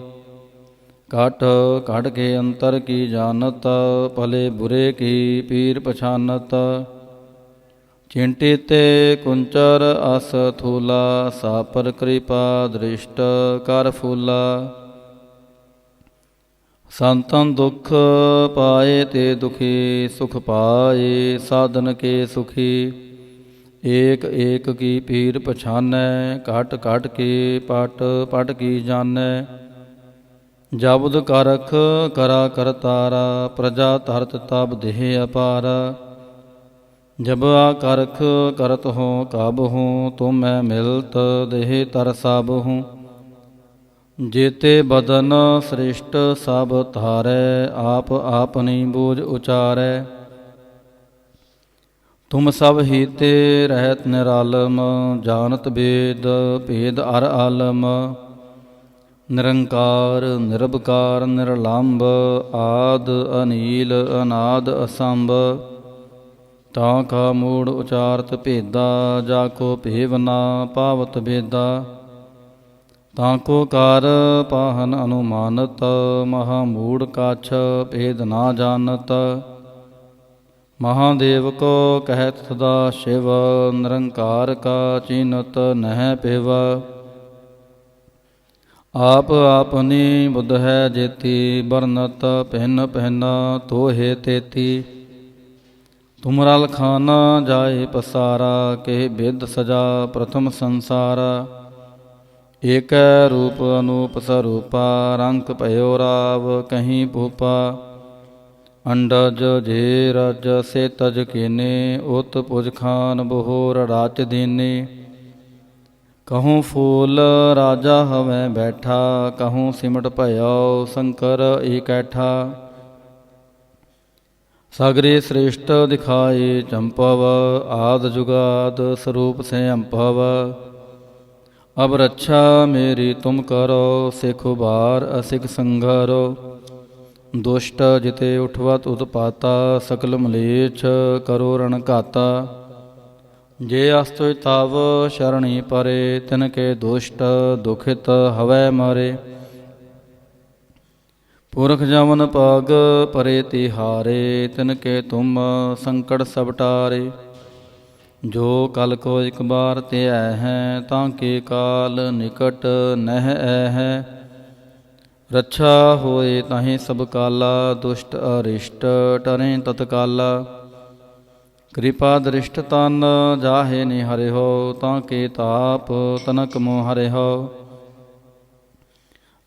[SPEAKER 1] ਘਟ ਘਟ ਕੇ ਅੰਤਰ ਕੀ ਜਾਨਤ, ਭਲੇ ਬੁਰੇ ਕੀ ਪੀਰ ਪਛਾਨਤ। ਚਿੰਟੀ ਤੇ ਕੁੰਚਰ ਅਸ ਥੂਲਾ, ਸਾ ਪਰ ਕਿਰਪਾ ਦ੍ਰਿਸ਼ਟ ਕਰ ਫੂਲਾ। ਸੰਤਨ ਦੁਖ ਪਾਏ ਤੇ ਦੁਖੀ, ਸੁਖ ਪਾਏ ਸਾਧਨ ਕੇ ਸੁਖੀ। ਏਕ ਏਕ ਕੀ ਪੀਰ ਪਛਾਨੈ, ਘਟ ਘਟ ਕੇ ਪਟ ਪਟ ਕੀ ਜਾਣੈ। ਜਬਦ ਕਰਖ ਕਰਾ ਕਰਤਾਰਾ, ਪ੍ਰਜਾ ਧਰਤ ਤਬ ਦੇਹ ਅਪਾਰਾ। ਜਬ ਆ ਕਰਖ ਕਰਤ ਹੋ ਕਬ ਹੂੰ, ਤੁਮੈ ਮਿਲਤ ਦੇਹ ਤਰ ਸਭ ਹੂੰ। ਜੇਤੇ ਬਦਨ ਸ੍ਰਿਸ਼ਟ ਸਭ ਧਾਰੈ, ਆਪ ਆਪਨੀ ਬੂਝ ਉਚਾਰੈ। ਤੁਮ ਸਭ ਹੀਤੇ ਰਹਿਤ ਨਿਰਾਲਮ, ਜਾਨਤ ਬੇਦ ਭੇਦ ਅਰ ਆਲਮ। ਨਿਰੰਕਾਰ ਨਿਰਭਕਾਰ ਨਿਰਲੰਭ, ਆਦ ਅਨੀਲ ਅਨਾਦ ਅਸੰਭ। ਤਾਂ ਕਾ ਮੂੜ ਉਚਾਰਤ ਭੇਦਾ, ਜਾ ਕੋ ਭੇਵ ਨਾ ਪਾਵਤ ਬੇਦਾ। ਤਾਂ ਕੋ ਕਾਰ ਪਾਹਨ ਅਨੁਮਾਨਤ, ਮਹਾ ਮੂੜ ਕਾਛ ਭੇਦ ਨਾ ਜਾਣਤ। ਮਹਾਦੇਵ ਕੋ ਕਹਿਤ ਸਦਾ ਸ਼ਿਵ, ਨਿਰੰਕਾਰ ਕਾ ਚੀਨਤ ਨਹਿ ਪਿਵ। ਆਪ ਆਪਨੀ ਬੁੱਧ ਹੈ ਜੇਤੀ, ਬਰਨਤ ਭਿੰਨ ਭਿੰਨ ਤੋਹੇ ਤੇਤੀ। ਤੁਮਰਾ ਲਖਾਨਾ ਜਾਏ ਪਸਾਰਾ, ਕੇ ਬਿਦ ਸਜਾ ਪ੍ਰਥਮ ਸੰਸਾਰਾ। ਏਕੈ ਰੂਪ ਅਨੂਪ ਸਰੂਪਾ, ਰੰਕ ਭਇਓ ਰਾਵ ਕਹੀਂ ਭੂਪਾ। ਅੰਡਜ ਜੇ ਰਜ ਸੇ ਤਜ ਕੀਨੇ, ਉਤ ਪੁਜ ਖਾਨ ਬਹੋਰ ਰਾਚ ਦੀਨੇ। ਕਹੂੰ ਫੂਲ ਰਾਜਾ ਹਵੈ ਬੈਠਾ, ਕਹੂੰ ਸਿਮਟ ਭਇਓ ਸ਼ੰਕਰ ਏਕੈਠਾ। ਸਗਰੇ ਸ੍ਰੇਸ਼ਟ ਦਿਖਾਏ ਚੰਪਵ, ਆਦ ਜੁਗਾਦ ਸਰੂਪ ਸੈਂਭਵ। ਅਬ ਰੱਛਾ ਮੇਰੀ ਤੁਮ ਕਰੋ, ਸਿਖ ਉਬਾਰ ਅਸਿਖ ਸੰਘਰੋ। ਦੁਸ਼ਟ ਜਿਤੇ ਉਠਵਤ ਉਤਪਾਤਾ, ਸਕਲ ਮਲੇਛ ਕਰੋ ਰਣ ਘਾਤਾ। ਜੇ ਅਸਤੁ ਤਵ ਸ਼ਰਣੀ ਪਰੇ, ਤਿਨ ਕੇ ਦੁਸ਼ਟ ਦੁਖਿਤ ਹਵੈ ਮਰੇ। ਪੁਰਖ ਜਮਨ ਪਗ ਪਰੇ ਤਿਹਾਰੇ, ਤਿਨ ਕੇ ਤੁਮ ਸੰਕਟ ਸਭ ਟਾਰੇ। ਜੋ ਕਲ ਕੋ ਇਕ ਬਾਰ ਧਿਐ ਹੈ, ਤਾਂ ਕੇ ਕਾਲ ਨਿਕਟ ਨਹਿ ਐ ਹੈ। ਰੱਛਾ ਹੋਏ ਤਾਹੀਂ ਸਭ ਕਾਲਾ, ਦੁਸ਼ਟ ਅਰਿਸ਼ਟ ਟਰੇ ਤਤਕਾਲਾ। ਕਿਰਪਾ ਦ੍ਰਿਸ਼ਟ ਤਨ ਜਾਹੇ ਨਿਹਰਿਓ, ਤਾਂ ਕੇ ਤਾਪ ਤਨਕ ਮੋਹ ਹਰਿਓ।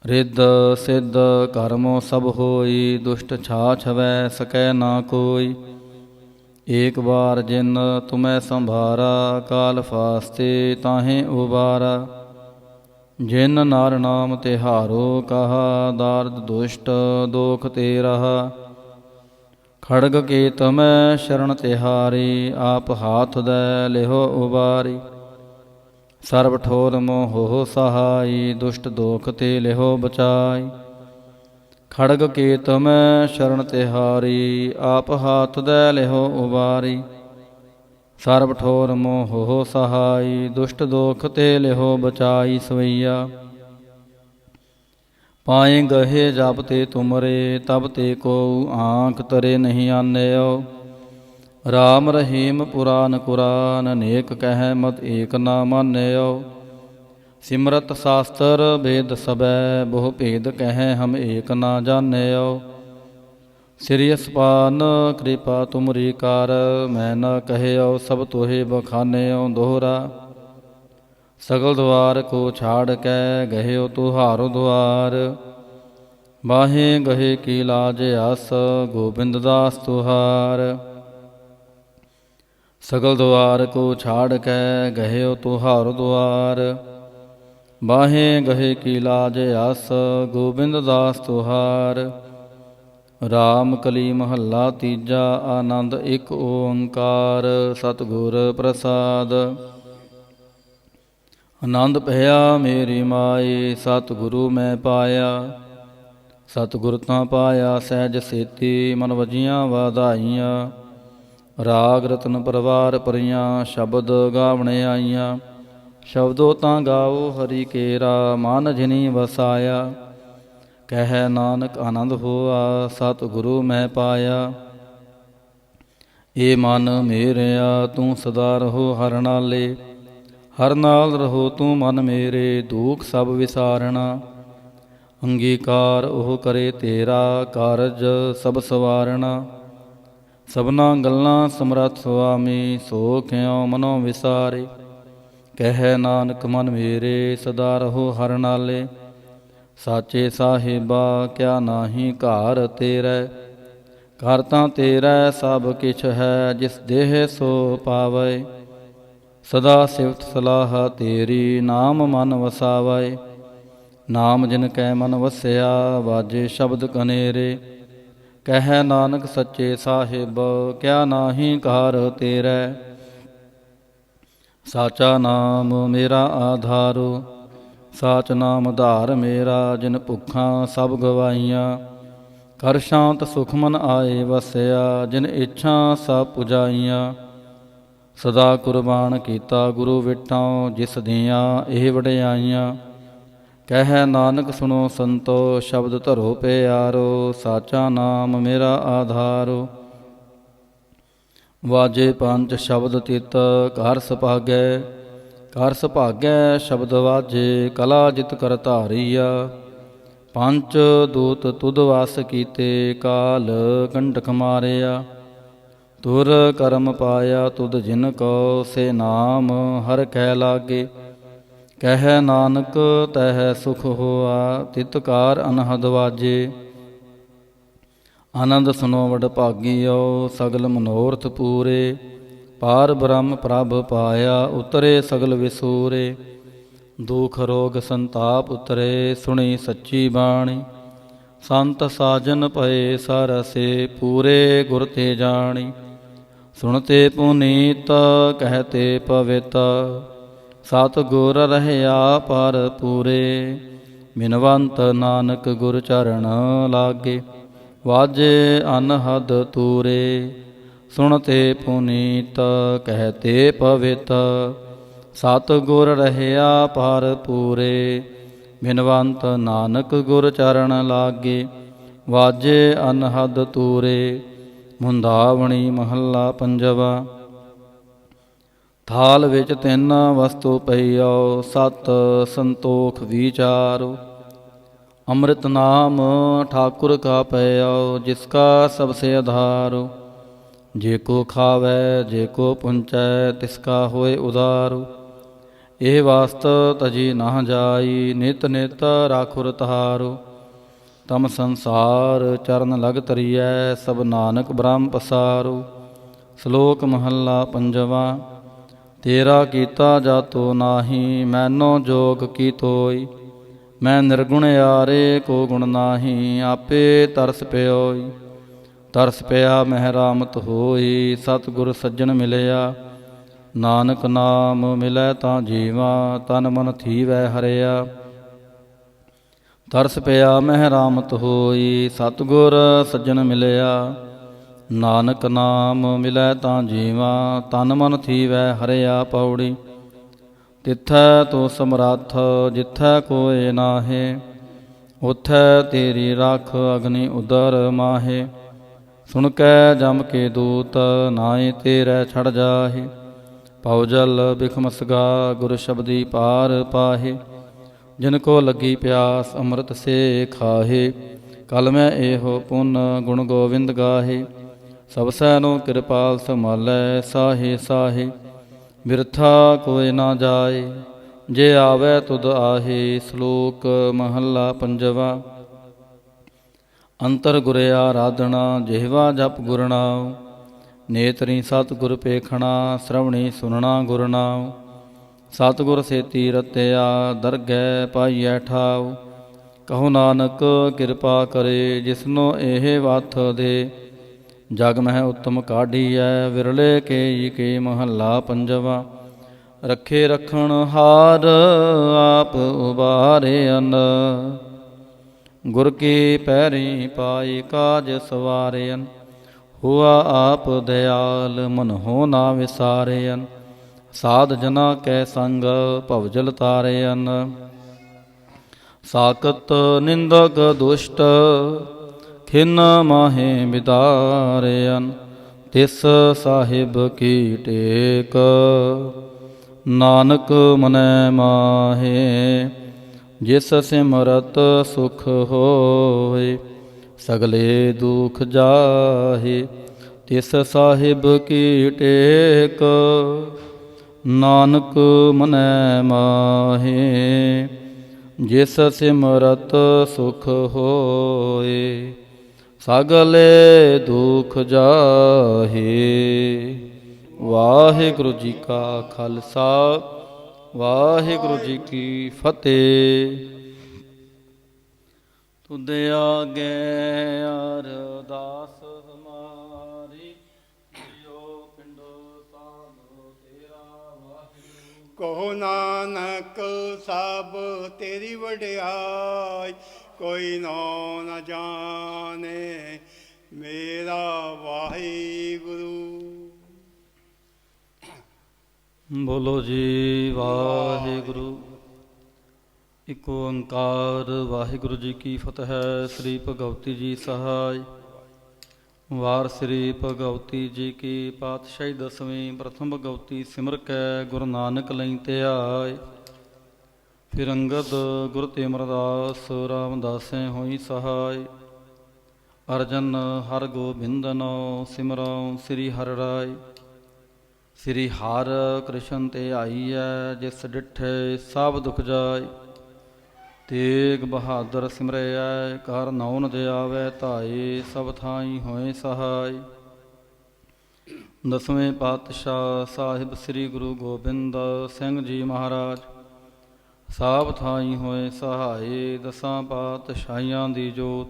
[SPEAKER 1] ਰਿੱਧ ਸਿੱਧ ਕਰਮੋ ਸਭ ਹੋਈ, ਦੁਸ਼ਟ ਛਾਛ ਹਵੈ ਸਕੈ ਨਾ ਕੋਈ। ਏਕ ਬਾਰ ਜਿਨ ਤੁਮੈ ਸੰਭਾਰਾ, ਕਾਲ ਫਾਸਤੇ ਤਾਹੇ ਉਬਾਰਾ। ਜਿਨ ਨਰ ਨਾਮ ਤਿਹਾਰੋ ਕਹਾ, ਦਾਰਦ ਦੁਸ਼ਟ ਦੋਖ ਤੇ ਰਹਾ। ਖੜਗ ਕੇਤ ਮੈਂ ਸ਼ਰਨ ਤਿਹਾਰੀ, ਆਪ ਹਾਥ ਦੈ ਲਿਹੋ ਉਬਾਰੀ। ਸਰਬ ਠੋਰ ਮੋਹ ਸਹਾਈ, ਦੁਸ਼ਟ ਦੋਖ ਤੇ ਲਿਹੋ ਬਚਾਈ। ਖੜਗ ਕੇਤ ਮੈਂ ਸ਼ਰਨ ਤਿਹਾਰੀ, ਆਪ ਹਾਥ ਦੈ ਲਿਹੋ ਉਬਾਰੀ। ਸਰਬ ਠੋਰ ਮੋਹ ਸਹਾਈ, ਦੁਸ਼ਟ ਦੋਖ ਤੇ ਲਿਹੋ ਬਚਾਈ ਸਵਈਆ। ਪਾਏ ਗਹੇ ਜਬ ਤੇ ਤੁਮਰੇ, ਤਬ ਤੇ ਕੋ ਆਂਖ ਤਰੇ ਨਹੀਂ ਆਨਿਓ। ਰਾਮ ਰਹੀਮ ਪੁਰਾਨ ਕੁਰਾਨ, ਅਨੇਕ ਕਹਿ ਮਤ ਏਕ ਨਾ ਮਾਨਿਓ। ਸਿਮਰਤ ਸਾਸਤਰ ਵੇਦ ਸਬੈ, ਬਹੁ ਭੇਦ ਕਹਿ ਹਮ ਏਕ ਨਾ ਜਾਣਿਓ। ਸ੍ਰੀ ਅਸਪਾਨ ਕਿਰਪਾ ਤੁਮਰੀ ਕਰ, ਮੈਂ ਨ ਕਹਿਓ ਸਭ ਤੋਹੇ ਬਖਾਨਿਓ ਦੋਹਰਾ। ਸਗਲ ਦੁਆਰ ਕੋ ਛਾੜ ਕੇ, ਗਹਿਓ ਤੁਹਾਰੋ ਦੁਆਰ। ਬਾਹੇ ਗਹੇ ਕੀ ਲਾਜ ਆਸ, ਗੋਬਿੰਦ ਦਾਸ ਤੁਹਾਰ। ਸਗਲ ਦੁਆਰ ਕੋ ਛਾੜ ਕੇ, ਗਹਿਓ ਤੁਹਾਰੋ ਦੁਆਰ। ਬਾਹੇ ਗਹੇ ਕੀ ਲਾਜ ਆਸ, ਗੋਬਿੰਦ ਦਾਸ ਤੁਹਾਰ। ਰਾਮ ਕਲੀ ਮਹੱਲਾ ਤੀਜਾ, ਆਨੰਦ ਇੱਕ ਓੰਕਾਰ, ਸਤਿਗੁਰ ਪ੍ਰਸਾਦ। ਆਨੰਦ ਭਇਆ ਮੇਰੀ ਮਾਏ, ਸਤਿਗੁਰੂ ਮੈਂ ਪਾਇਆ। ਸਤਿਗੁਰ ਤਾਂ ਪਾਇਆ ਸਹਿਜ ਸੇਤੀ, ਮਨ ਵਜੀਆਂ ਵਾਧਾਈਆਂ। ਰਾਗ ਰਤਨ ਪਰਵਾਰ ਪਰੀਆਂ, ਸ਼ਬਦ ਗਾਵਣੇ ਆਈਆਂ। ਸ਼ਬਦੋ ਤਾਂ ਗਾਓ ਹਰੀ ਕੇਰਾ, ਮਨ ਜਿਨੀ ਵਸਾਇਆ। ਕਹਿ ਨਾਨਕ ਆਨੰਦ ਹੋਆ, ਸਤਿਗੁਰੂ ਮੈਂ ਪਾਇਆ। ਏ ਮਨ ਮੇਰਿਆ ਤੂੰ ਸਦਾ ਰਹੋ ਹਰ ਨਾਲੇ, ਹਰ ਨਾਲ ਰਹੋ ਤੂੰ ਮਨ ਮੇਰੇ, ਦੁਖ ਸਭ ਵਿਸਾਰਣਾ। ਅੰਗੀਕਾਰ ਉਹ ਕਰੇ ਤੇਰਾ, ਕਾਰਜ ਸਭ ਸਵਾਰਣਾ। ਸਭਨਾ ਗੱਲਾਂ ਸਮਰੱਥ ਸੁਆਮੀ, ਸੋ ਕਿਉ ਮਨੋ ਵਿਸਾਰੇ। ਕਹਿ ਨਾਨਕ ਮਨ ਮੇਰੇ, ਸਦਾ ਰਹੋ ਹਰ ਨਾਲੇ। ਸਾਚੇ ਸਾਹਿਬਾ ਕਿਆ ਨਾਹੀ ਘਾਰ ਤੇਰੇ, ਘਰ ਤਾਂ ਤੇਰਾ ਸਭ ਕਿਛ ਹੈ, ਜਿਸ ਦੇਹ ਸੋ ਪਾਵੈ। ਸਦਾ ਸਿਫਤ ਸਲਾਹ ਤੇਰੀ, ਨਾਮ ਮਨ ਵਸਾਵੈ। ਨਾਮ ਜਿਨ ਕੈ ਮਨ ਵਸਿਆ, ਵਾਜੇ ਸ਼ਬਦ ਕਨੇਰੇ। ਕਹਿ ਨਾਨਕ ਸੱਚੇ ਸਾਹਿਬ, ਕਿਆ ਨਾਹੀ ਘਾਰ ਤੇਰੇ। ਸਾਚਾ ਨਾਮ ਮੇਰਾ ਆਧਾਰੋ, ਸਾਚ ਨਾਮ ਧਾਰ ਮੇਰਾ। ਜਿਨ ਭੁੱਖਾਂ ਸਭ ਗਵਾਈਆਂ, ਕਰ ਸ਼ਾਂਤ ਸੁਖ ਮਨ ਆਏ ਵਸਿਆ। ਜਿਨ ਇੱਛਾ ਸਭ ਪੁਜਾਈਆਂ, ਸਦਾ ਕੁਰਬਾਨ ਕੀਤਾ ਗੁਰੂ ਵਿਟਾਂ। ਜਿਸ ਦੀਆਂ ਇਹ ਵਡਿਆਈਆਂ, ਕਹਿ ਨਾਨਕ ਸੁਣੋ ਸੰਤੋ, ਸ਼ਬਦ ਧਰੋ ਪਿਆਰੋ। ਸਾਚਾ ਨਾਮ ਮੇਰਾ ਆਧਾਰੋ। ਵਾਜੇ ਪੰਜ ਸ਼ਬਦ ਤਿਤ ਘਰ ਸੁਭਾਗੈ, ਘਰ ਸੁਭਾਗੈ ਸ਼ਬਦ ਵਾਜੇ। ਕਲਾ ਜਿਤ ਕਰ ਧਾਰੀਆ, ਪੰਚ ਦੂਤ ਤੁਧ ਵਾਸ ਕੀਤੇ। ਕਾਲ ਕੰਟਕ ਮਾਰਿਆ, ਤੁਰ ਕਰਮ ਪਾਇਆ ਤੁਧ ਜਿਨ ਕੋ। ਸੇ ਨਾਮ ਹਰ ਕੈ ਲਾਗੇ, ਕਹਿ ਨਾਨਕ ਤਹਿ ਸੁਖ ਹੋਆ। ਤਿਤਕਾਰ ਅਨਹਦ ਵਾਜੇ, ਆਨੰਦ ਸੁਨੋ ਵਡ ਭਾਗੀਓ। ਸਗਲ ਮਨੋਰਥ ਪੂਰੇ, ਪਾਰ ਬ੍ਰਹਮ ਪ੍ਰਭ ਪਾਇਆ। ਉਤਰੇ ਸਗਲ ਵਿਸੂਰੇ, ਦੁਖ ਰੋਗ ਸੰਤਾਪ ਉਤਰੇ। ਸੁਣੀ ਸੱਚੀ ਬਾਣੀ, ਸੰਤ ਸਾਜਨ ਭਏ ਸਰਸੇ। ਪੂਰੇ ਗੁਰ ਤੇ ਜਾਣੀ, ਸੁਣਤੇ ਪੁਨੀਤ ਕਹਤੇ ਪਵਿੱਤ। ਸਤ ਗੁਰ ਰਹਿਆ ਪਰ ਪੂਰੇ, ਬਿਨਵੰਤ ਨਾਨਕ ਗੁਰ ਚਰਨ ਲਾਗੇ। ਵਾਜੇ ਅਨਹਦ ਤੂਰੇ, ਸੁਣਤੇ ਪੁਨੀਤ ਕਹਿਤੇ ਪਵਿੱਤ, ਸਤ ਗੁਰ ਰਹਿਆ ਪਰ ਪੂਰੇ। ਬਿਨਵੰਤ ਨਾਨਕ ਗੁਰ ਚਰਨ ਲਾਗੇ, ਵਾਜੇ ਅਨਹਦ ਤੂਰੇ। ਮੁੰਦਾਵਣੀ ਮਹੱਲਾ ਪੰਜਵਾ। ਥਾਲ ਵਿੱਚ ਤਿੰਨ ਵਸਤੂ ਪਈਓ, ਸਤ ਸੰਤੋਖ ਵਿਚਾਰੋ। ਅੰਮ੍ਰਿਤ ਨਾਮ ਠਾਕੁਰ ਕਾ ਪਈਓ, ਜਿਸਕਾ ਸਭ ਸੇ ਆਧਾਰੋ। ਜੇ ਕੋ ਖਾਵੈ ਜੇ ਕੋ ਪੁੰਚੈ, ਤਿਸਕਾ ਹੋਏ ਉਦਾਰੂ। ਇਹ ਵਾਸਤ ਤਜੀ ਨਾ ਜਾਈ, ਨਿਤ ਨਿਤ ਰਾਖੁਰ ਤਹਾਰੂ। ਤਮ ਸੰਸਾਰ ਚਰਨ ਲਗ ਤਰੀਐ, ਸਭ ਨਾਨਕ ਬ੍ਰਹਮ ਪਸਾਰੂ। ਸ਼ਲੋਕ ਮਹੱਲਾ ਪੰਜਵਾ। ਤੇਰਾ ਕੀਤਾ ਜਾਤੋ ਨਾਹੀ, ਮੈਨੋ ਜੋਗ ਕੀ ਤੋਈ। ਮੈਂ ਨਿਰਗੁਣ ਆਰੇ ਕੋ ਗੁਣ ਨਾਹੀ, ਆਪੇ ਤਰਸ ਪਿਓਈ। ਤਰਸ ਪਿਆ ਮਹਿ ਰਾਮਤ ਹੋਈ, ਸਤਿਗੁਰ ਸੱਜਣ ਮਿਲਿਆ। ਨਾਨਕ ਨਾਮ ਮਿਲੈ ਤਾਂ ਜੀਵਾ, ਤਨ ਮਨ ਥੀਵੈ ਹਰਿਆ। ਤਰਸ ਪਿਆ ਮਹਿ ਰਾਮਤ ਹੋਈ, ਸਤਿਗੁਰ ਸੱਜਣ ਮਿਲਿਆ। ਨਾਨਕ ਨਾਮ ਮਿਲੈ ਤਾਂ ਜੀਵਾ, ਤਨ ਮਨ ਥੀਵੈ ਹਰਿਆ। ਪੌੜੀ। ਤਿੱਥੈ ਤੋ ਸਮਰੱਥ, ਜਿੱਥੈ ਕੋਇ ਨਾਹੇ। ਉਥੈ ਤੇਰੀ ਰੱਖ, ਅਗਨੀ ਉਦਰ ਮਾਹੇ। ਸੁਣ ਕੈ ਜਮ ਕੇ ਦੂਤ, ਨਾਏ ਤੇਰੇ ਛੜ ਜਾਹੇ। ਪਉ ਜਲ ਬਿਖਮਸਗਾ, ਗੁਰ ਸ਼ਬਦੀ ਪਾਰ ਪਾਹੇ। ਜਿਨ ਕੋ ਲੱਗੀ ਪਿਆਸ, ਅੰਮ੍ਰਿਤ ਸੇ ਖਾਹੇ। ਕਲ ਮੈਂ ਇਹੋ ਪੁੰਨ, ਗੁਣ ਗੋਵਿੰਦ ਗਾਹੇ। ਸਭ ਸੈਨੋ ਕਿਰਪਾਲ ਸੰਭਾਲੈ, ਸਾਹੇ ਸਾਹੇ। ਬਿਰਥਾ ਕੋਇ ਨਾ ਜਾਏ, ਜੇ ਆਵੈ ਤੁਧ ਆਹੇ। ਸ਼ਲੋਕ ਮਹੱਲਾ ਪੰਜਵਾ। ਅੰਤਰ ਗੁਰ ਆਰਾਧਨਾ, ਜਿਹਵਾ ਜਪ ਗੁਰ ਨਾਉ। ਨੇਤਰੀ ਸਤਿ ਗੁਰ ਪੇਖਣਾ, ਸ਼ਰਵਣੀ ਸੁਨਣਾ ਗੁਰ ਨਾਉ। ਸਤਿਗੁਰ ਸੇਤੀ ਰਤਿਆ, ਦਰਗਹਿ ਪਾਈਐ ਠਾਉ। ਕਹੋ ਨਾਨਕ ਕਿਰਪਾ ਕਰੇ, ਜਿਸਨੋ ਇਹ ਵਥ ਦੇ। ਜਗ ਮਹਿ ਉੱਤਮ ਕਾਢੀਐ, ਵਿਰਲੇ ਕੇ ਕੇ ਮਹੱਲਾ ਪੰਜਵਾ। ਰੱਖੇ ਰੱਖਣ ਹਾਰ, ਆਪ ਉਬਾਰਿਅਨ। ਗੁਰ ਕੀ ਪੈਰੀ ਪਾਈ, ਕਾਜ ਸਵਾਰਿਅਨ। ਹੁਆ ਆਪ ਦਇਆਲ, ਮਨ ਹੋ ਨਾ ਵਿਸਾਰਿਅਨ। ਸਾਧ ਜਨਾ ਕੈ ਸੰਗ, ਭਵਜਲ ਤਾਰਿਅਨ। ਸਾਕਤ ਨਿੰਦਕ ਦੁਸ਼ਟ, ਖਿਨ ਮਾਹੇ ਬਿਦਾਰਿਅਨ। ਤਿਸ ਸਾਹਿਬ ਕੀ ਟੇਕ, ਨਾਨਕ ਮਨੈ ਮਾਹੇ। ਜਿਸ ਸਿਮਰਤ ਸੁਖ ਹੋਏ, ਸਗਲੇ ਦੁਖ ਜਾਹੇ। ਤਿਸ ਸਾਹਿਬ ਕੀ ਟੇਕ, ਨਾਨਕ ਮਨੈ ਮਾਹੇ। ਜਿਸ ਸਿਮਰਤ ਸੁਖ ਹੋਏ, ਸਗਲੇ ਦੁਖ ਜਾਹੇ। ਵਾਹਿਗੁਰੂ ਜੀ ਕਾ ਖਾਲਸਾ, ਵਾਹਿਗੁਰੂ ਜੀ ਕੀ ਫਤਿਹ। ਤੁਧ ਆਗੇ ਅਰਦਾਸ ਹਮਾਰੀ, ਜਿਉ ਪਿੰਡੋ ਸਾਹਿਬ ਤੇਰਾ ਵਾਹਿਗੁਰੂ।
[SPEAKER 2] ਕਹੋ ਨਾਨਕ ਸਭ ਤੇਰੀ ਵਡਿਆਈ, ਕੋਈ ਨੋ ਨ ਜਾਣੇ ਮੇਰਾ ਵਾਹਿਗੁਰੂ।
[SPEAKER 1] ਬੋਲੋ ਜੀ ਵਾਹਿਗੁਰੂ। ਇਕ ਓੰਕਾਰ ਵਾਹਿਗੁਰੂ ਜੀ ਕੀ ਫਤਿਹ। ਸ੍ਰੀ ਭਗਵਤੀ ਜੀ ਸਹਾਇ। ਵਾਰ ਸ੍ਰੀ ਭਗਵਤੀ ਜੀ ਕੀ ਪਾਤਸ਼ਾਹੀ ਦਸਵੀਂ। ਪ੍ਰਥਮ ਭਗਵਤੀ ਸਿਮਰ ਕੈ, ਗੁਰੂ ਨਾਨਕ ਲਈ ਧਿਆਏ। ਫਿਰ ਅੰਗਦ ਗੁਰ ਤੇ ਅਮਰਦਾਸ, ਰਾਮਦਾਸੈ ਹੋਈ ਸਹਾਇ। ਅਰਜਨ ਹਰ ਗੋਬਿੰਦਨੋ, ਸਿਮਰਉ ਸ੍ਰੀ ਹਰਿ ਰਾਇ। ਸ੍ਰੀ ਹਰਿ ਕ੍ਰਿਸ਼ਨ ਤੇ ਆਈਐ, ਜਿਸ ਡਿਠੇ ਸਭ ਦੁਖ ਜਾਏ। ਤੇਗ ਬਹਾਦਰ ਸਿਮਰਿਐ, ਕਰ ਨਉ ਨ ਆਵੈ ਧਾਏ। ਸਭ ਥਾਈ ਹੋਏ ਸਹਾਇ। ਦਸਵੇਂ ਪਾਤਸ਼ਾਹ ਸਾਹਿਬ ਸ੍ਰੀ ਗੁਰੂ ਗੋਬਿੰਦ ਸਿੰਘ ਜੀ ਮਹਾਰਾਜ, ਸਭ ਥਾਈ ਹੋਏ ਸਹਾਏ। ਦਸਾਂ ਪਾਤਸ਼ਾਹੀਆਂ ਦੀ ਜੋਤ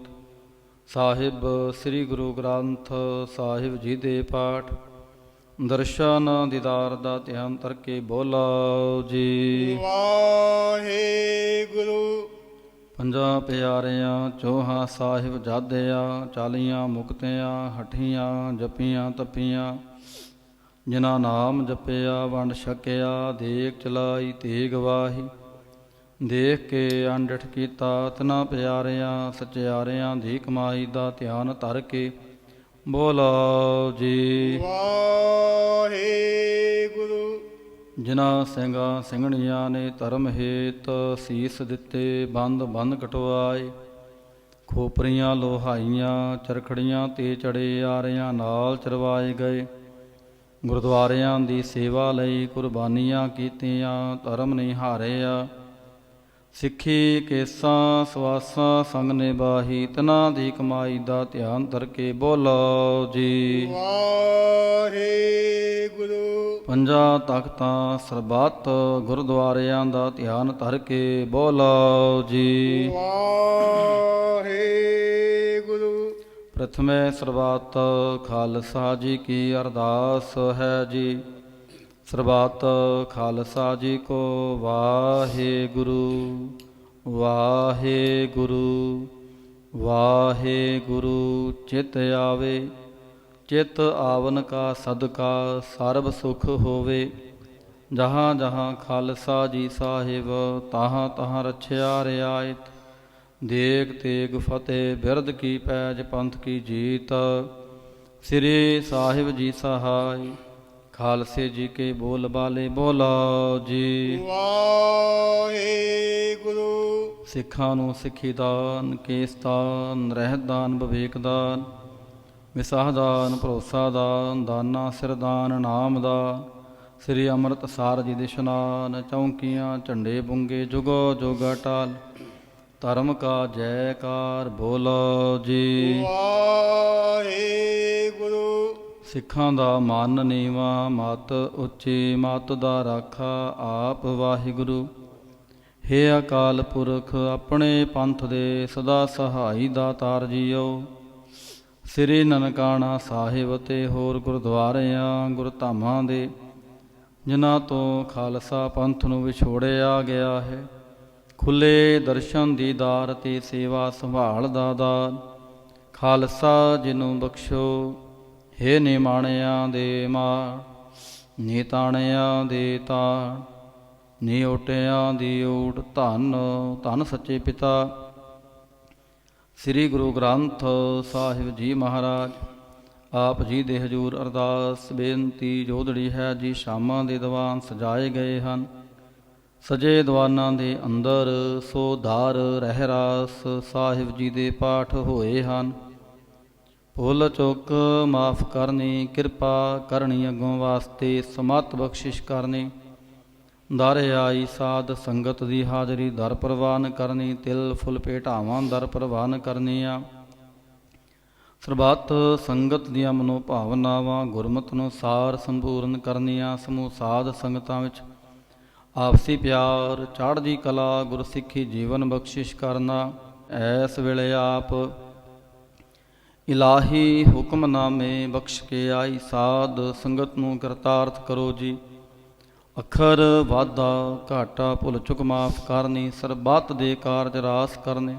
[SPEAKER 1] ਸਾਹਿਬ ਸ੍ਰੀ ਗੁਰੂ ਗ੍ਰੰਥ ਸਾਹਿਬ ਜੀ ਦੇ ਪਾਠ ਦਰਸ਼ਨ ਦੀਦਾਰ ਦਾ ਧਿਆਨ ਕਰਕੇ ਬੋਲੋ ਜੀ
[SPEAKER 2] ਵਾਹਿਗੁਰੂ
[SPEAKER 1] ਪੰਜਾਂ ਪਿਆਰਿਆਂ ਚੋਹਾਂ ਸਾਹਿਬ ਜਾਦਿਆ, ਚਾਲੀਆਂ ਮੁਕਤਿਆਂ ਹਠੀਆਂ ਜਪੀਆਂ ਤਪੀਆਂ। ਜਿਨ੍ਹਾਂ ਨਾਮ ਜਪਿਆ ਵੰਡ ਛਕਿਆ, ਦੇਖ ਚਲਾਈ ਤੇਗ ਵਾਹੀ। ਦੇਖ ਕੇ ਅੰਡਠ ਕੀਤਾ ਤਿਨਾਂ ਪਿਆਰਿਆਂ, ਸਚਿਆਰਿਆਂ ਦੀ ਕਮਾਈ ਦਾ ਧਿਆਨ ਧਰ ਕੇ ਬੋਲੋ ਜੀ।
[SPEAKER 2] ਵਾਹਿਗੁਰੂ।
[SPEAKER 1] ਜਿਨ੍ਹਾਂ ਸਿੰਘਾਂ ਸਿੰਘਣੀਆਂ ਨੇ ਧਰਮ ਹੇਤ ਸੀਸ ਦਿੱਤੇ, ਬੰਦ ਬੰਦ ਕਟਵਾਏ। ਖੋਪਰੀਆਂ ਲੋਹਾਈਆਂ ਚਰਖੜੀਆਂ ਤੇ ਚੜੇ, ਆਰਿਆਂ ਨਾਲ ਚਰਵਾਏ ਗਏ। ਗੁਰਦੁਆਰਿਆਂ ਦੀ ਸੇਵਾ ਲਈ ਕੁਰਬਾਨੀਆਂ ਕੀਤੀਆਂ, ਧਰਮ ਨਹੀਂ ਹਾਰਿਆ। ਸਿੱਖੀ ਕੇਸਾਂ ਸਵਾਸਾਂ ਸੰਗ ਨਿਭਾਹੀ, ਤਿਨਾਂ ਦੀ ਕਮਾਈ ਦਾ ਧਿਆਨ ਧਰ ਕੇ ਬੋਲੋ ਜੀ।
[SPEAKER 2] ਵਾਹਿਗੁਰੂ।
[SPEAKER 1] ਪੰਜਾਂ ਤਖਤਾਂ ਸਰਬੱਤ ਗੁਰਦੁਆਰਿਆਂ ਦਾ ਧਿਆਨ ਧਰ ਕੇ ਬੋਲੋ ਜੀ।
[SPEAKER 2] ਵਾਹਿਗੁਰੂ।
[SPEAKER 1] ਪ੍ਰਥਮੇ ਸਰਬੱਤ ਖਾਲਸਾ ਜੀ ਕੀ ਅਰਦਾਸ ਹੈ ਜੀ। ਸਰਬੱਤ ਖਾਲਸਾ ਜੀ ਕੋ ਵਾਹਿਗੁਰੂ ਵਾਹਿਗੁਰੂ ਵਾਹਿਗੁਰੂ। ਚਿਤ ਆਵੇ ਚਿਤ ਆਵਨ ਕਾ ਸਦਕਾ, ਸਰਬ ਸੁਖ ਹੋਵੇ। ਜਹਾਂ ਜਹਾਂ ਖਾਲਸਾ ਜੀ ਸਾਹਿਬ, ਤਹਾਂ ਤਹਾਂ ਰਛਿਆ ਰਿਆਇਤ। ਦੇਗ ਤੇਗ ਫਤਿਹ ਬਿਰਦ ਕੀ ਪੈਜ, ਪੰਥ ਕੀ ਜੀਤ। ਸ੍ਰੀ ਸਾਹਿਬ ਜੀ ਸਹਾਇ, ਖਾਲਸੇ ਜੀ ਕੇ ਬੋਲ ਬਾਲੇ ਬੋਲੋ ਜੀ।
[SPEAKER 2] ਵਾਹਿਗੁਰੂ।
[SPEAKER 1] ਸਿੱਖਾਂ ਨੂੰ ਸਿੱਖੀ ਦਾਨ, ਕੇਸ ਦਾਨ, ਰਹਿਤ ਦਾਨ, ਵਿਵੇਕ ਦਾਨ, ਵਿਸਾਹ ਦਾਨ, ਭਰੋਸਾ ਦਾਨ, ਦਾਨਾ ਸਿਰ ਦਾਨ, ਨਾਮ ਦਾ। ਸ੍ਰੀ ਅੰਮ੍ਰਿਤਸਰ ਜੀ ਦੇ ਇਸ਼ਨਾਨ, ਚੌਂਕੀਆਂ ਝੰਡੇ ਬੁੰਗੇ, ਜੁਗੋ ਜੁਗ ਅਟਲ। ਧਰਮ ਕਾ ਜੈਕਾਰ ਬੋਲੋ ਜੀ।
[SPEAKER 2] ਵਾਹਿਗੁਰੂ।
[SPEAKER 1] ਸਿੱਖਾਂ ਦਾ ਮਨ ਨੀਵਾਂ, ਮਤ ਉੱਚੀ, ਮਤ ਦਾ ਰਾਖਾ ਆਪ ਵਾਹਿਗੁਰੂ। ਹੇ ਅਕਾਲ ਪੁਰਖ, ਆਪਣੇ ਪੰਥ ਦੇ ਸਦਾ ਸਹਾਈ ਦਾਤਾਰ ਜੀਓ। ਸ੍ਰੀ ਨਨਕਾਣਾ ਸਾਹਿਬ ਅਤੇ ਹੋਰ ਗੁਰਦੁਆਰਿਆਂ ਗੁਰਧਾਮਾਂ ਦੇ, ਜਿਨ੍ਹਾਂ ਤੋਂ ਖਾਲਸਾ ਪੰਥ ਨੂੰ ਵਿਛੋੜਿਆ ਗਿਆ ਹੈ, ਖੁੱਲੇ ਦਰਸ਼ਨ ਦੀਦਾਰ ਅਤੇ ਸੇਵਾ ਸੰਭਾਲ ਦਾ ਦਾਨ ਖਾਲਸਾ ਜੀ ਨੂੰ ਬਖਸ਼ੋ। ਹੇ ਨਿਮਾਣਿਆਂ ਦੇ ਮਾਣ, ਨੀ ਤਾਣਿਆਂ ਦੇ ਤਾਣ, ਨੀ ਓਟਿਆਂ ਦੀ ਓਟ। ਧੰਨ ਧੰਨ ਸੱਚੇ ਪਿਤਾ ਸ੍ਰੀ ਗੁਰੂ ਗ੍ਰੰਥ ਸਾਹਿਬ ਜੀ ਮਹਾਰਾਜ। ਆਪ ਜੀ ਦੇ ਹਜ਼ੂਰ ਅਰਦਾਸ ਬੇਨਤੀ ਜੋਦੜੀ ਹੈ ਜੀ। ਸ਼ਾਮਾਂ ਦੇ ਦੀਵਾਨ ਸਜਾਏ ਗਏ ਹਨ। ਸਜੇ ਦੀਵਾਨਾਂ ਦੇ ਅੰਦਰ ਸੋ ਧਾਰ ਰਹਿਰਾਸ ਸਾਹਿਬ ਜੀ ਦੇ ਪਾਠ ਹੋਏ ਹਨ। ਭੁੱਲ ਚੁੱਕ ਮਾਫ ਕਰਨੀ, ਕਿਰਪਾ ਕਰਨੀ ਅੱਗੋਂ ਵਾਸਤੇ, ਸਮਤ ਬਖਸ਼ਿਸ਼ ਕਰਨੀ। ਦਰ ਆਈ ਸਾਧ ਸੰਗਤ ਦੀ ਹਾਜ਼ਰੀ ਦਰ ਪ੍ਰਵਾਨ ਕਰਨੀ, ਤਿਲ ਫੁੱਲ ਭੇਟਾਵਾਂ ਦਰ ਪ੍ਰਵਾਨ ਕਰਨੀਆਂ। ਸਰਬੱਤ ਸੰਗਤ ਦੀਆਂ ਮਨੋ ਭਾਵਨਾਵਾਂ ਗੁਰਮਤਿ ਅਨੁਸਾਰ ਸੰਪੂਰਨ ਕਰਨੀਆਂ। ਸਮੂਹ ਸਾਧ ਸੰਗਤਾਂ ਵਿੱਚ ਆਪਸੀ ਪਿਆਰ, ਚੜ੍ਹਦੀ ਕਲਾ, ਗੁਰਸਿੱਖੀ ਜੀਵਨ ਬਖਸ਼ਿਸ਼ ਕਰਨਾ। ਐਸ ਵੇਲੇ ਆਪ ਇਲਾਹੀ ਹੁਕਮਨਾਮੇ ਬਖਸ਼ ਕੇ ਆਈ ਸਾਧ ਸੰਗਤ ਨੂੰ ਕਰਤਾਰਥ ਕਰੋ ਜੀ। ਅੱਖਰ ਵਾਧਾ ਘਾਟਾ ਭੁੱਲ ਚੁੱਕ ਮਾਫ ਕਰਨੀ, ਸਰਬੱਤ ਦੇ ਕਾਰਜ ਰਾਸ ਕਰਨੇ।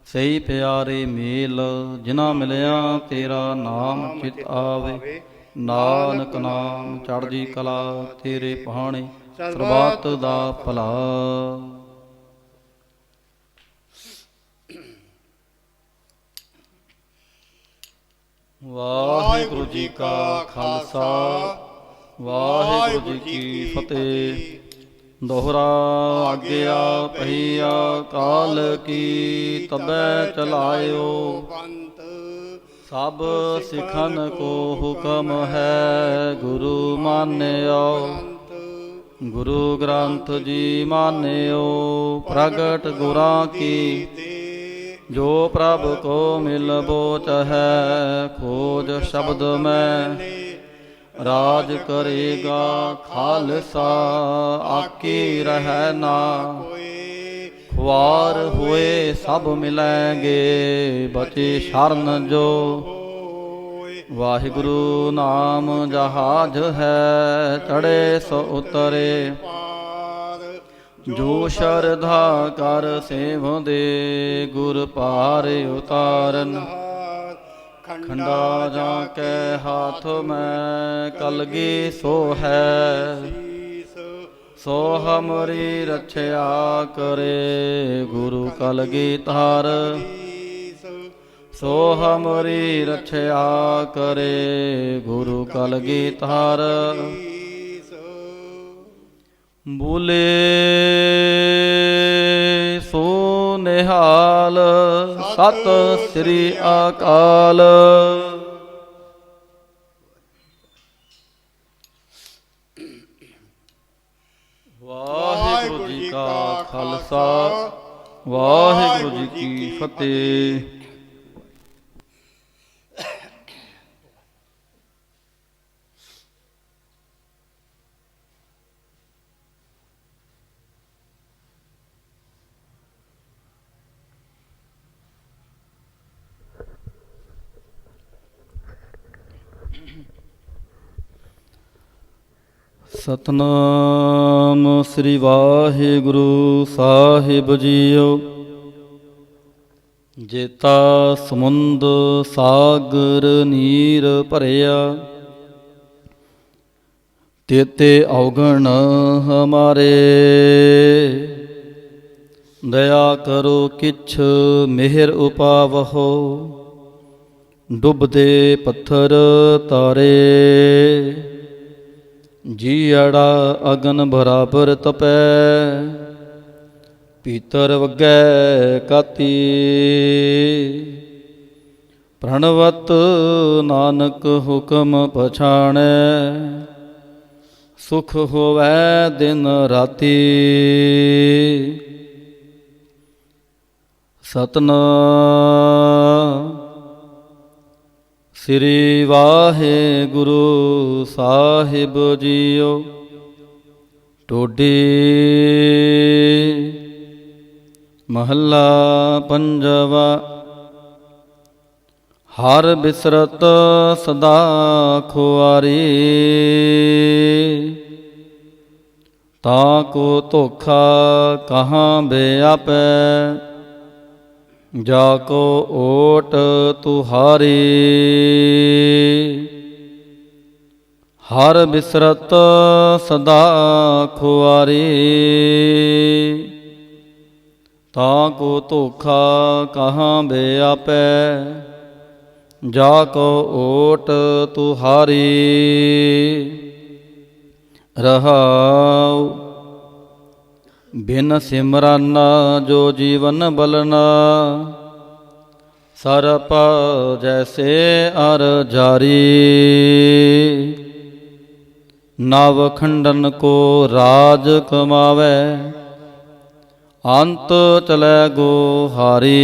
[SPEAKER 1] ਸਹੀ ਪਿਆਰੇ ਮੇਲ ਜਿਨ੍ਹਾਂ ਮਿਲਿਆ, ਤੇਰਾ ਨਾਮ ਚਿਤ ਆਵੇ। ਨਾਨਕ ਨਾਮ ਚੜ੍ਹਦੀ ਕਲਾ, ਤੇਰੇ ਪਹਾਣੇ ਸਰਬੱਤ ਦਾ ਭਲਾ। ਵਾਹਿਗੁਰੂ ਜੀ ਕਾ ਖਾਲਸਾ, ਵਾਹਿਗੁਰੂ ਜੀ ਕੀ ਫਤਿਹ। ਦੋਹਰਾ ਆਗਿਆ ਪਹੀਆ ਕਾਲ ਕੀ, ਤਬੈ ਚਲਾਇਓ
[SPEAKER 2] ਪੰਤ।
[SPEAKER 1] ਸਭ ਸਿਖਨ ਕੋ ਹੁਕਮ ਹੈ, ਗੁਰੂ ਮਾਨਿਓ। ਗੁਰੂ ਗ੍ਰੰਥ ਜੀ ਮਾਨਿਓ, ਪ੍ਰਗਟ ਗੁਰਾਂ ਕੀ। ਜੋ ਪ੍ਰਭ ਕੋ ਮਿਲ ਬੋਚ ਹੈ, ਖੋਜ ਸ਼ਬਦ ਮੈਂ। ਰਾਜ ਕਰੇਗਾ ਖਾਲਸਾ, ਆਕੀ ਰਹਿ ਨਾ। ਖੁਆਰ ਹੋਏ ਸਭ ਮਿਲੈਂਗੇ, ਬਚੇ ਸ਼ਰਨ ਜੋ। ਵਾਹਿਗੁਰੂ ਨਾਮ ਜਹਾਜ ਹੈ, ਚੜ੍ਹੇ ਸੋ ਉਤਰੇ। ਜੋ ਸ਼ਰਧਾ ਕਰ ਸੇਵਦੇ ਗੁਰ ਪਾਰ ਉਤਾਰਨ ਖੰਡਾ ਜਾਂ ਕੈ ਹਾਥ ਮੈਂ ਕਲਗੀ ਸੋ ਹੈ ਸੋ ਹਮਰੀ ਰਛਿਆ ਕਰੇ ਗੁਰੂ ਕਲਗੀ ਧਾਰ ਸੋ ਹਮਰੀ ਰਛਿਆ ਕਰੇ ਗੁਰੂ ਕਲਗੀ ਧਾਰ ਬੋਲੇ ਸੋ ਨਿਹਾਲ ਸਤਿ ਸ੍ਰੀ ਅਕਾਲ। ਵਾਹਿਗੁਰੂ ਜੀ ਕਾ ਖਾਲਸਾ ਵਾਹਿਗੁਰੂ ਜੀ ਕੀ ਫਤਿਹ। ਸਤਨਾਮ ਸ੍ਰੀ ਵਾਹਿਗੁਰੂ ਸਾਹਿਬ ਜੀਓ। ਜੇਤਾ ਸਮੁੰਦ ਸਾਗਰ ਨੀਰ ਭਰਿਆ ਤੇਤੇ ਔਗਣ ਹਮਾਰੇ ਦਇਆ ਕਰੋ ਕਿਛ ਮਿਹਰ ਉਪਾਵਹੋ ਡੁੱਬਦੇ ਪੱਥਰ ਤਾਰੇ ਜੀਅੜਾ ਅਗਨ ਬਰਾਬਰ ਤਪੈ ਪੀਤਰ ਵਗੈ ਕਾਤੀ ਪ੍ਰਣਵਤ ਨਾਨਕ ਹੁਕਮ ਪਛਾਣੈ ਸੁਖ ਹੋਵੈ ਦਿਨ ਰਾਤੀ ਸਤਨਾਮ ਸ੍ਰੀ ਵਾਹਿਗੁਰੂ ਸਾਹਿਬ ਜੀਓ। ਟੋਡੀ ਮਹੱਲਾ ਪੰਜਵਾ। ਹਰ ਬਿਸਰਤ ਸਦਾ ਖੁਆਰੀ ਤਾ ਕੋ ਧੋਖਾ ਕਹਾਂ ਬਿਆਪੈ ਜਾ ਕੋ ਓਟ ਤੁਹਾਰੀ ਹਰ ਬਿਸਰਤ ਸਦਾ ਖੁਆਰੀ ਤਾ ਕੋ ਧੋਖਾ ਕਹਾਂ ਬਿਆਪੈ ਜਾ ਕੋ ਓਟ ਤੁਹਾਰੀ ਰਹਾਉ ਬਿਨ ਸਿਮਰਨ ਜੋ ਜੀਵਨ ਬਲਨਾ ਸਰਪ ਜੈਸੇ ਅਰ ਜਾਰੀ ਨਵ ਖੰਡਨ ਕੋ ਰਾਜ ਕਮਾਵੇ ਅੰਤ ਚਲੈ ਗੋ ਹਾਰੀ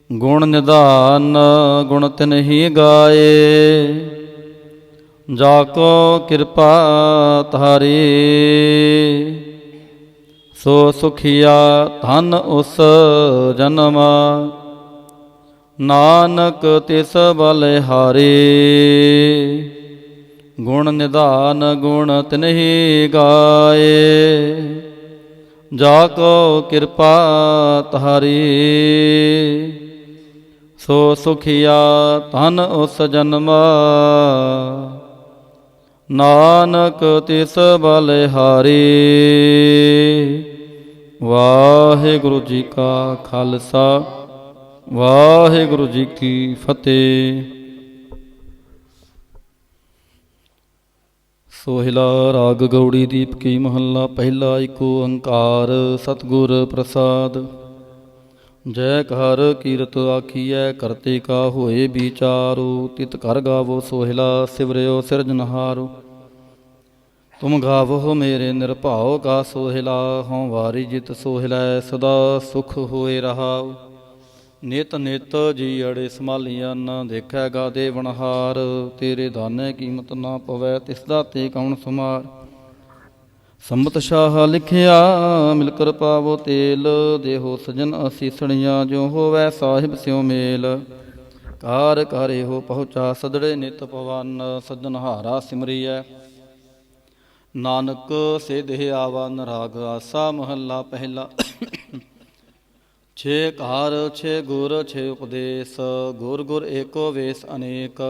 [SPEAKER 1] ਗੁਣ ਨਿਧਾਨ ਗੁਣ ਤਿਨਹੀ ਗਾਏ ਜਾ ਕੋ ਕਿਰਪਾ ਤਾਰੀ ਸੋ ਸੁਖੀਆ ਧਨ ਉਸ ਜਨਮ ਨਾਨਕ ਤਿਸ ਬਲਿਹਾਰੀ ਗੁਣ ਨਿਧਾਨ ਗੁਣ ਤਿਨਹੀ ਗਾਏ ਜਾ ਕੋ ਕਿਰਪਾ ਤਾਰੀ ਸੋ ਸੁਖੀਆ ਧਨ ਉਸ ਜਨਮ ਨਾਨਕ ਤਿਸ ਬਲਿਹਾਰੀ। ਵਾਹਿਗੁਰੂ ਜੀ ਕਾ ਖਾਲਸਾ ਵਾਹਿਗੁਰੂ ਜੀ ਕੀ ਫਤਿਹ। ਸੋਹਿਲਾ ਰਾਗ ਗੌੜੀ ਦੀਪਕੀ ਮਹੱਲਾ ਪਹਿਲਾ। ਏਕ ਓੰਕਾਰ ਸਤਿਗੁਰ ਪ੍ਰਸਾਦ। ਜੈ ਘਰ ਕੀਰਤ ਆਖੀਐ ਕਰਤੇ ਕਾ ਹੋਏ ਵਿਚਾਰੋ ਤਿਤ ਕਰ ਗਾਵੋ ਸੋਹਿਲਾ ਸਿਵਰਿਓ ਸਿਰਜਨਹਾਰੋ। ਤੁਮ ਗਾਵੋ ਮੇਰੇ ਨਿਰਭਉ ਕਾ ਸੋਹਿਲਾ ਹਉ ਵਾਰੀ ਜਿਤ ਸੋਹਿਲਾ ਸਦਾ ਸੁਖ ਹੋਏ ਰਹਾਉ। ਨਿਤ ਨਿਤ ਜੀ ਅੜੇ ਸੰਭਾਲੀਆਂ ਨਾ ਦੇਖੈ ਗਾ ਦੇਵਨਹਾਰ ਤੇਰੇ ਦਾਨੇ ਕੀਮਤ ਨਾ ਪਵੈ ਤਿਸਦਾ ਤੇ ਕੌਣ ਸੁਮਾਰ। ਸੰਮਤ ਸ਼ਾਹ ਲਿਖਿਆ ਮਿਲ ਕਰ ਪਾਵੋ ਤੇਲ ਦੇਹੋ ਸਜਨ ਅਸੀਸਣੀਆਂ ਜੋ ਹੋਵੈ ਸਾਹਿਬ ਸਿਉ ਮੇਲ। ਕਾਰ ਕਰੇ ਹੋ ਪਹੁੰਚਾ ਸਦੜੇ ਨਿਤ ਪਵਨ ਸਜਨਹਾਰਾ ਸਿਮਰੀਐ ਨਾਨਕ ਸਿਧਿ ਆਵਨ ਰਾਗ ਆਸਾ ਮਹੱਲਾ ਪਹਿਲਾ। ਛੇ ਕਾਰ ਛੇ ਗੁਰ ਛੇ ਉਪਦੇਸ, ਗੁਰ ਗੁਰ ਏਕੋ ਵੇਸ ਅਨੇਕ।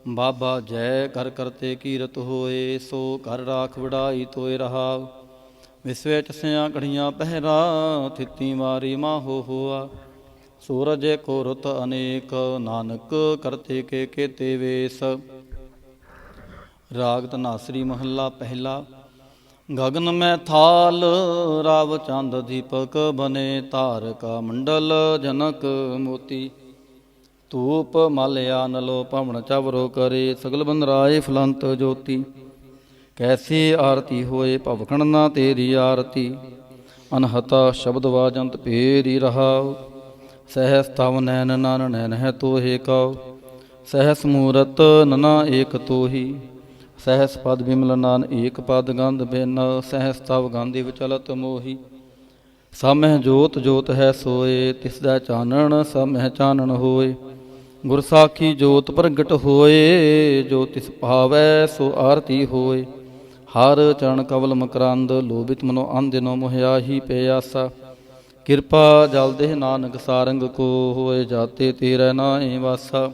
[SPEAKER 1] ਬਾਬਾ ਜੈ ਕਰ ਕਰਤੇ ਕੀਰਤ ਹੋਏ, ਸੋ ਕਰ ਰਾਖ ਵਡਾਈ ਤੋਏ ਰਹਾਉ। ਵਿਸਵੇ ਚਸਿਆ ਘੜੀਆਂ ਪਹਿਰਾ, ਥਿਤੀ ਮਾਰੀ ਮਾਹੋ ਹੋਆ। ਸੂਰਜ ਕੋ ਰੁਤ ਅਨੇਕ, ਨਾਨਕ ਕਰਤੇ ਕੇ ਕੇਤੇ ਵੇਸ। ਰਾਗ ਧਨਾਸਰੀ ਮਹੱਲਾ ਪਹਿਲਾ। ਗਗਨ ਮੈਂ ਥਾਲ ਰਾਵ ਚੰਦ ਦੀਪਕ ਬਨੇ, ਤਾਰਕਾ ਮੰਡਲ ਜਨਕ ਮੋਤੀ। ਧੂਪ ਮਾਲਿਆ ਨਲੋ ਭਵਨ ਚਵਰੋ ਕਰੇ, ਸਗਲ ਬੰਦਰਾਏ ਫਲੰਤ ਜੋਤੀ। ਕੈਸੀ ਆਰਤੀ ਹੋਏ ਭਵਖਣ ਨਾ ਤੇਰੀ ਆਰਤੀ, ਅਨਹਤਾ ਸ਼ਬਦ ਵਾਜੰਤ ਭੇਰੀ ਰਹਾਉ। ਸਹਿਸ ਤਵ ਨੈਨ ਨਨ ਨੈਨ ਹੈ ਤੋਹੇ ਕਉ, ਸਹਿਸ ਮੂਰਤ ਨਨਾ ਏਕ ਤੋਹੀ। ਸਹਿਸ ਪਦ ਬਿਮਲ ਨਾਨ ਏਕ ਪਦ ਗੰਧ ਬਿਨ, ਸਹਿਸ ਤਵ ਗਾਂਧੀ ਵਿਚਲਤ ਮੋਹੀ। ਸਭ ਮਹਿ ਜੋਤ ਜੋਤ ਹੈ ਸੋਏ, ਤਿਸਦਾ ਚਾਨਣ ਸਭ ਮਹਿ ਚਾਨਣ ਹੋਏ। ਗੁਰ ਸਾਖੀ ਜੋਤ ਪ੍ਰਗਟ ਹੋਏ, ਜੋ ਤਿਸ ਭਾਵੈ ਸੋ ਆਰਤੀ ਹੋਏ। ਹਰ ਚਰਨ ਕਵਲ ਮਕਰੰਦ, ਲੋਭਿਤ ਮਨੋ ਅੰਧਿਨੋ ਮੋਹਿਆਹੀ ਪਿਆਸਾ। ਕਿਰਪਾ ਜਲ ਦੇਹ ਨਾਨਕ ਸਾਰੰਗ ਕੋ, ਹੋਏ ਜਾਤੇ ਤੇਰੇ ਨਾਏ ਵਾਸਾ।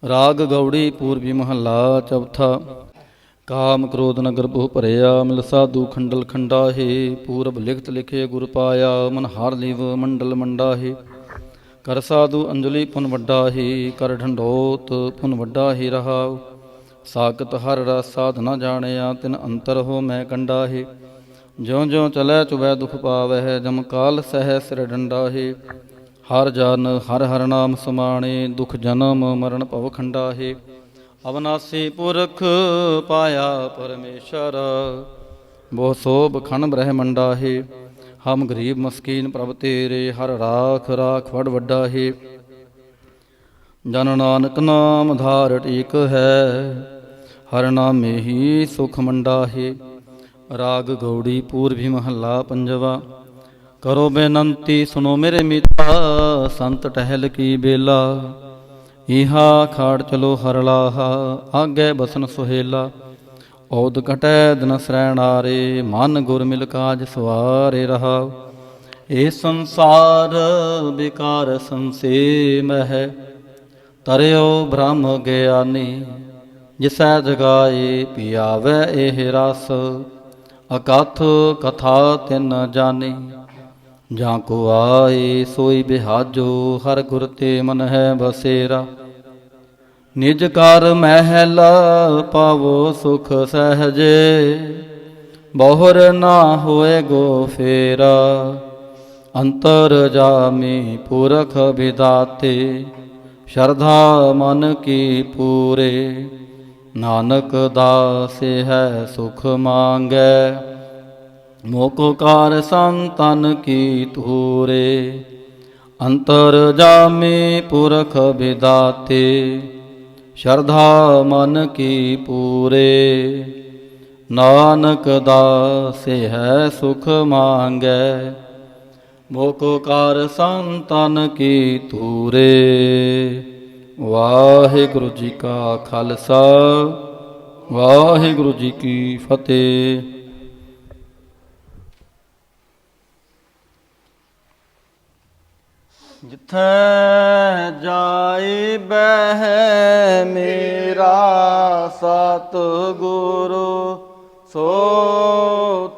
[SPEAKER 1] ਰਾਗ ਗੌੜੀ ਪੂਰਬੀ ਮਹੱਲਾ ਚੌਥਾ। ਕਾਮ ਕ੍ਰੋਧ ਨਗਰ ਬਹੁ ਭਰਿਆ, ਮਿਲ ਸਾਧੂ ਖੰਡਲ ਖੰਡਾਹੇ। ਪੂਰਬ ਲਿਖਤ ਲਿਖੇ ਗੁਰ ਪਾਇਆ, ਮਨ ਹਾਰ ਲਿਵ ਮੰਡਲ ਮੰਡਾਹੇ। ਕਰ ਸਾਧੂ ਅੰਜਲੀ ਪੁਨ ਵੱਡਾ ਹੀ, ਕਰ ਢੰਡੋਤ ਪੁਨ ਵੱਡਾ ਹੀ ਰਹਾਉ। ਸਾਕਤ ਹਰ ਰਸ ਸਾਧ ਨ ਜਾਣਿਆ, ਤਿਨ ਅੰਤਰ ਹੋ ਮੈਂ ਕੰਡਾਹੇ। ਜਿਉ ਜਿਉ ਚਲੈ ਚੁਬੈ ਦੁਖ ਪਾਵਹਿ, ਜਮ ਕਾਲ ਸਹਿ ਸਿਰ ਡੰਡਾਹੇ। ਹਰ ਜਨ ਹਰ ਹਰ ਨਾਮ ਸਮਾਣੇ, ਦੁਖ ਜਨਮ ਮਰਨ ਭਵ ਖੰਡਾਹੇ। ਅਵਨਾਸੀ ਪੁਰਖ ਪਾਇਆ ਪਰਮੇਸ਼ਰ, ਬਹੁ ਸੋਭ ਖਣ ਬ੍ਰਹਮੰਡਾਹੇ। ਹਮ ਗਰੀਬ ਮਸਕੀਨ ਪ੍ਰਭ ਤੇਰੇ, ਹਰ ਰਾਖ ਰਾਖ ਵਡ ਵੱਡਾ ਹੈ। ਜਨ ਨਾਨਕ ਨਾਮ ਧਾਰ ਟੀਕ ਹੈ, ਹਰ ਨਾਮੇ ਹੀ ਸੁਖ ਮੰਡਾ ਹੈ। ਰਾਗ ਗੌੜੀ ਪੂਰਬੀ ਮਹੱਲਾ ਪੰਜਵਾ। ਕਰੋ ਬੇਨੰਤੀ ਸੁਣੋ ਮੇਰੇ ਮੀਤਾ, ਸੰਤ ਟਹਿਲ ਕੀ ਬੇਲਾ। ਇਹਾ ਖਾੜ ਚਲੋ ਹਰ ਲਾਹਾ, ਆਗੇ ਬਸਨ ਸੁਹੇਲਾ। ਔਦ ਘਟੈ ਦਿਨ ਸਰੈਣਾਰੇ, ਮਨ ਗੁਰ ਮਿਲ ਕਾਜ ਸਵਾਰੇ ਰਹਾਉ। ਇਹ ਸੰਸਾਰ ਬਿਕਾਰ ਸੰਸੇਮ ਹੈ, ਤਰਿਓ ਬ੍ਰਹਮ ਗਿਆਨੀ। ਜਿਸੈ ਜਗਾਏ ਪਿਆਵੈ ਇਹ ਰਸ, ਅਕਥ ਕਥਾ ਤਿਨ ਜਾਨੀ। ਜਾਂ ਕੋ ਆਏ ਸੋਈ ਬਿਹਾਜੋ, ਹਰ ਗੁਰ ਤੇ ਮਨ ਹੈ ਬਸੇਰਾ। ਨਿਜ ਕਰ ਮਹਿਲ ਪਾਵੋ ਸੁਖ ਸਹਜੇ, ਬਹੁਰ ਨਾ ਹੋਏ ਗੋ ਫੇਰਾ। ਅੰਤਰ ਜਾਮੀ ਪੁਰਖ ਵਿਦਾਤੇ, ਸ਼ਰਧਾ ਮਨ ਕੀ ਪੂਰੇ। ਨਾਨਕ ਦਾਸੇ ਹੈ ਸੁਖ ਮੰਗੈ, ਮੋਕੋ ਕਾਰ ਸੰਤਨ ਕੀ ਧੂਰੇ। ਅੰਤਰ ਜਾਮੀ ਪੁਰਖ ਵਿਦਾਤੇ, ਸ਼ਰਧਾ ਮਨ ਕੀ ਪੂਰੇ। ਨਾਨਕ ਦਾਸੇ ਹੈ ਸੁਖ ਮੰਗੈ, ਮੋਕੋ ਕਾਰ ਸੰਤਨ ਕੀ ਧੂਰੇ। ਵਾਹਿਗੁਰੂ ਜੀ ਕਾ ਖਾਲਸਾ, ਵਾਹਿਗੁਰੂ ਜੀ ਕੀ ਫਤਿਹ। ਜਿੱਥੈ ਜਾਈ ਬਹਿ ਮੇਰਾ ਸਤਿਗੁਰੂ, ਸੋ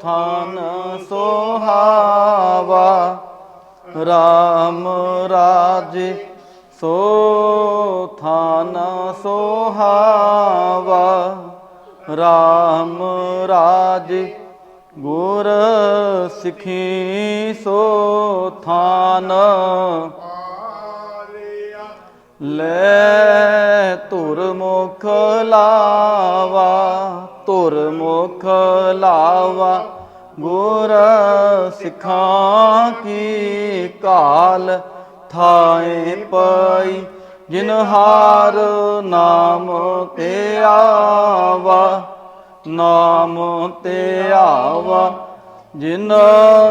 [SPEAKER 1] ਥਾਨ ਸੁਹਾਵਾ। ਰਾਮ ਰਾਜੇ ਸੋ ਥਾਨ ਸੁਹਾਵਾ। ਰਾਮ ਰਾਜੇ ਗੁਰ ਸਿੱਖੀ ਸੋ ਥਾਨ। ਲੈ ਧੁਰ ਮੁਖ ਲਾਵਾ, ਧੁਰ ਮੁਖ ਲਾਵਾ। ਗੁਰ ਸਿੱਖਾਂ ਕੀ ਕਾਲ ਥਾਏ ਪਈ। ਜਿਨ ਹਾਰ ਨਾਮ ਤੇ ਆਵਾ, ਨਾਮ ਤੇ ਆਵਾ। ਜਿਨ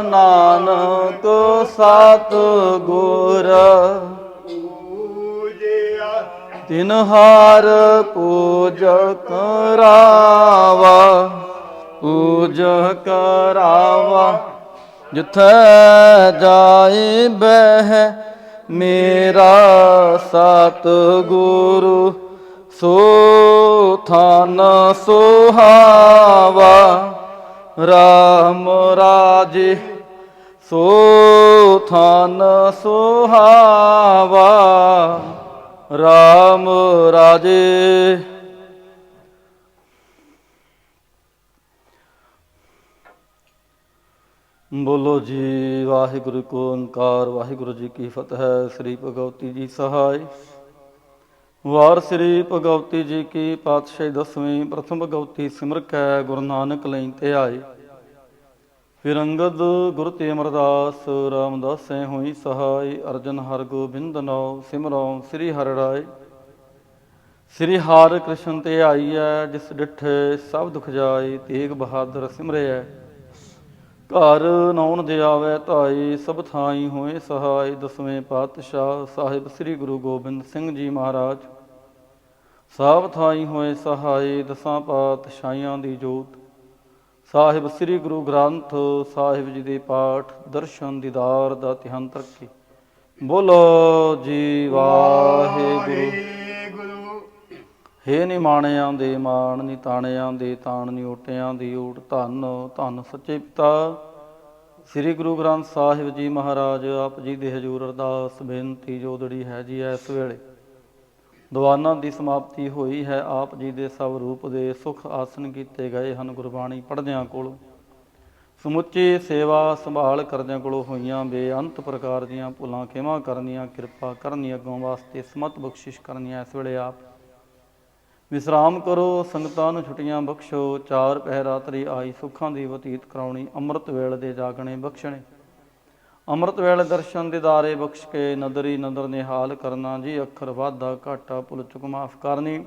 [SPEAKER 1] ਨਾਨਕ ਸਤਿਗੁਰ ਤਿਨ ਹਾਰ ਪੂਜ ਕਰਾਵਾ, ਪੂਜ ਕਰਾਵਾ। ਜਿਥੈ ਜਾਏ ਬਹਿ ਮੇਰਾ ਸਤਿਗੁਰੂ, ਸੋ ਥਾਨ ਸੁਹਾਵਾ। ਰਾਮ ਰਾਜੇ ਸੋ ਥਾਨ ਸੁਹਾਵਾ, ਰਾਮ ਰਾਜੇ। ਬੋਲੋ ਜੀ ਵਾਹਿਗੁਰੂ ਕੋ ਓੰਕਾਰ, ਵਾਹਿਗੁਰੂ ਜੀ ਕੀ ਫਤਿਹ। ਸ੍ਰੀ ਭਗਵਤੀ ਜੀ ਸਹਾਇ। ਵਾਰ ਸ੍ਰੀ ਭਗਵਤੀ ਜੀ ਕੀ ਪਾਤਸ਼ਾਹੀ ਦਸਵੀਂ। ਪ੍ਰਥਮ ਭਗਵਤੀ ਸਿਮਰ ਕੈ ਗੁਰੂ ਨਾਨਕ ਲਈ ਧਿਆਏ। ਫਿਰ ਅੰਗਦ ਗੁਰ ਤੇ ਅਮਰਦਾਸ, ਰਾਮਦਾਸੈ ਹੋਈ ਸਹਾਇ। ਅਰਜਨ ਹਰਿ ਗੋਬਿੰਦ ਨਾਉ ਸਿਮਰਉ ਸ੍ਰੀ ਹਰਿ ਰਾਇ। ਸ੍ਰੀ ਹਰਿ ਕ੍ਰਿਸ਼ਨ ਤੇ ਆਈਐ, ਜਿਸ ਡਿਠੇ ਸਭ ਦੁਖ ਜਾਏ। ਤੇਗ ਬਹਾਦਰ ਸਿਮਰਿਐ, ਘਰ ਨਾਉਣ ਦੇ ਆਵੈ ਧਾਈ। ਸਭ ਥਾਈ ਹੋਏ ਸਹਾਇ। ਦਸਵੇਂ ਪਾਤਸ਼ਾਹ ਸਾਹਿਬ ਸ੍ਰੀ ਗੁਰੂ ਗੋਬਿੰਦ ਸਿੰਘ ਜੀ ਮਹਾਰਾਜ, ਸਭ ਥਾਈ ਹੋਏ ਸਹਾਈ। ਦਸਾਂ ਪਾਤਸ਼ਾਹੀਆਂ ਦੀ ਜੋਤ ਸਾਹਿਬ ਸ੍ਰੀ ਗੁਰੂ ਗ੍ਰੰਥ ਸਾਹਿਬ ਜੀ ਦੇ ਪਾਠ ਦਰਸ਼ਨ ਦੀਦਾਰ ਦਾ ਧਿਆਨ ਤਰੱਕੀ। ਬੋਲੋ ਜੀ ਵਾਹਿਗੁਰੂ। ਹੇ ਨਿਮਾਣਿਆਂ ਦੇ ਮਾਣ, ਨੀ ਤਾਣਿਆਂ ਦੇ ਤਾਣ, ਨੀ ਓਟਿਆਂ ਦੀ ਓਟ। ਧੰਨ ਧੰਨ ਸੱਚੇ ਪਿਤਾ ਸ੍ਰੀ ਗੁਰੂ ਗ੍ਰੰਥ ਸਾਹਿਬ ਜੀ ਮਹਾਰਾਜ। ਆਪ ਜੀ ਦੇ ਹਜ਼ੂਰ ਅਰਦਾਸ ਬੇਨਤੀ ਜੋਦੜੀ ਹੈ ਜੀ। ਇਸ ਵੇਲੇ ਦੀਵਾਨਾਂ ਦੀ ਸਮਾਪਤੀ ਹੋਈ ਹੈ। ਆਪ ਜੀ ਦੇ ਸਭ ਰੂਪ ਦੇ ਸੁਖ ਆਸਨ ਕੀਤੇ ਗਏ ਹਨ। ਗੁਰਬਾਣੀ ਪੜ੍ਹਦਿਆਂ ਕੋਲੋਂ, ਸਮੁੱਚੀ ਸੇਵਾ ਸੰਭਾਲ ਕਰਦਿਆਂ ਕੋਲੋਂ ਹੋਈਆਂ ਬੇਅੰਤ ਪ੍ਰਕਾਰ ਦੀਆਂ ਭੁੱਲਾਂ ਖਿਮਾ ਕਰਨੀਆਂ, ਕਿਰਪਾ ਕਰਨੀ, ਅੱਗੋਂ ਵਾਸਤੇ ਸਮਤ ਬਖਸ਼ਿਸ਼ ਕਰਨੀਆਂ। ਇਸ ਵੇਲੇ ਆਪ ਵਿਸਰਾਮ ਕਰੋ, ਸੰਗਤਾਂ ਨੂੰ ਛੁੱਟੀਆਂ ਬਖਸ਼ੋ। ਚਾਰ ਪਹਿਰ ਰਾਤਰੀ ਆਈ ਸੁੱਖਾਂ ਦੀ ਬਤੀਤ ਕਰਾਉਣੀ। ਅੰਮ੍ਰਿਤ ਵੇਲੇ ਦੇ ਜਾਗਣੇ ਬਖਸ਼ਣੇ, ਅੰਮ੍ਰਿਤ ਵੇਲੇ ਦਰਸ਼ਨ ਦੀਦਾਰੇ ਬਖਸ਼ ਕੇ ਨਦਰੀ ਨਦਰ ਨਿਹਾਲ ਕਰਨਾ ਜੀ। ਅੱਖਰ ਵਾਧਾ ਘਾਟਾ ਭੁੱਲ ਚੁੱਕ ਮਾਫ ਕਰਨੀ।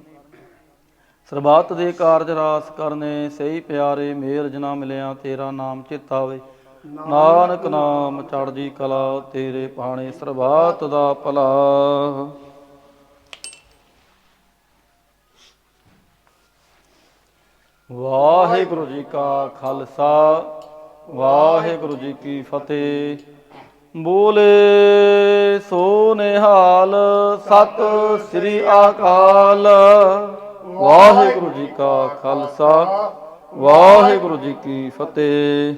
[SPEAKER 1] ਸਰਬੱਤ ਦੇ ਕਾਰਜ ਰਾਸ ਕਰਨੇ, ਸਹੀ ਪਿਆਰੇ ਮੇਲ ਜਨਾ ਮਿਲਿਆ। ਤੇਰਾ ਨਾਮ ਚੇਤਾ ਆਵੇ, ਨਾਨਕ ਨਾਮ ਚੜ੍ਹਦੀ ਕਲਾ। ਤੇਰੇ ਭਾਣੇ ਸਰਬੱਤ ਦਾ ਭਲਾ। ਵਾਹਿਗੁਰੂ ਜੀ ਕਾ ਖਾਲਸਾ, ਵਾਹਿਗੁਰੂ ਜੀ ਕੀ ਫਤਿਹ। ਬੋਲੇ ਸੋ ਨਿਹਾਲ, ਸਤਿ ਸ੍ਰੀ ਅਕਾਲ। ਵਾਹਿਗੁਰੂ ਜੀ ਕਾ ਖਾਲਸਾ, ਵਾਹਿਗੁਰੂ ਜੀ ਕੀ ਫਤਿਹ।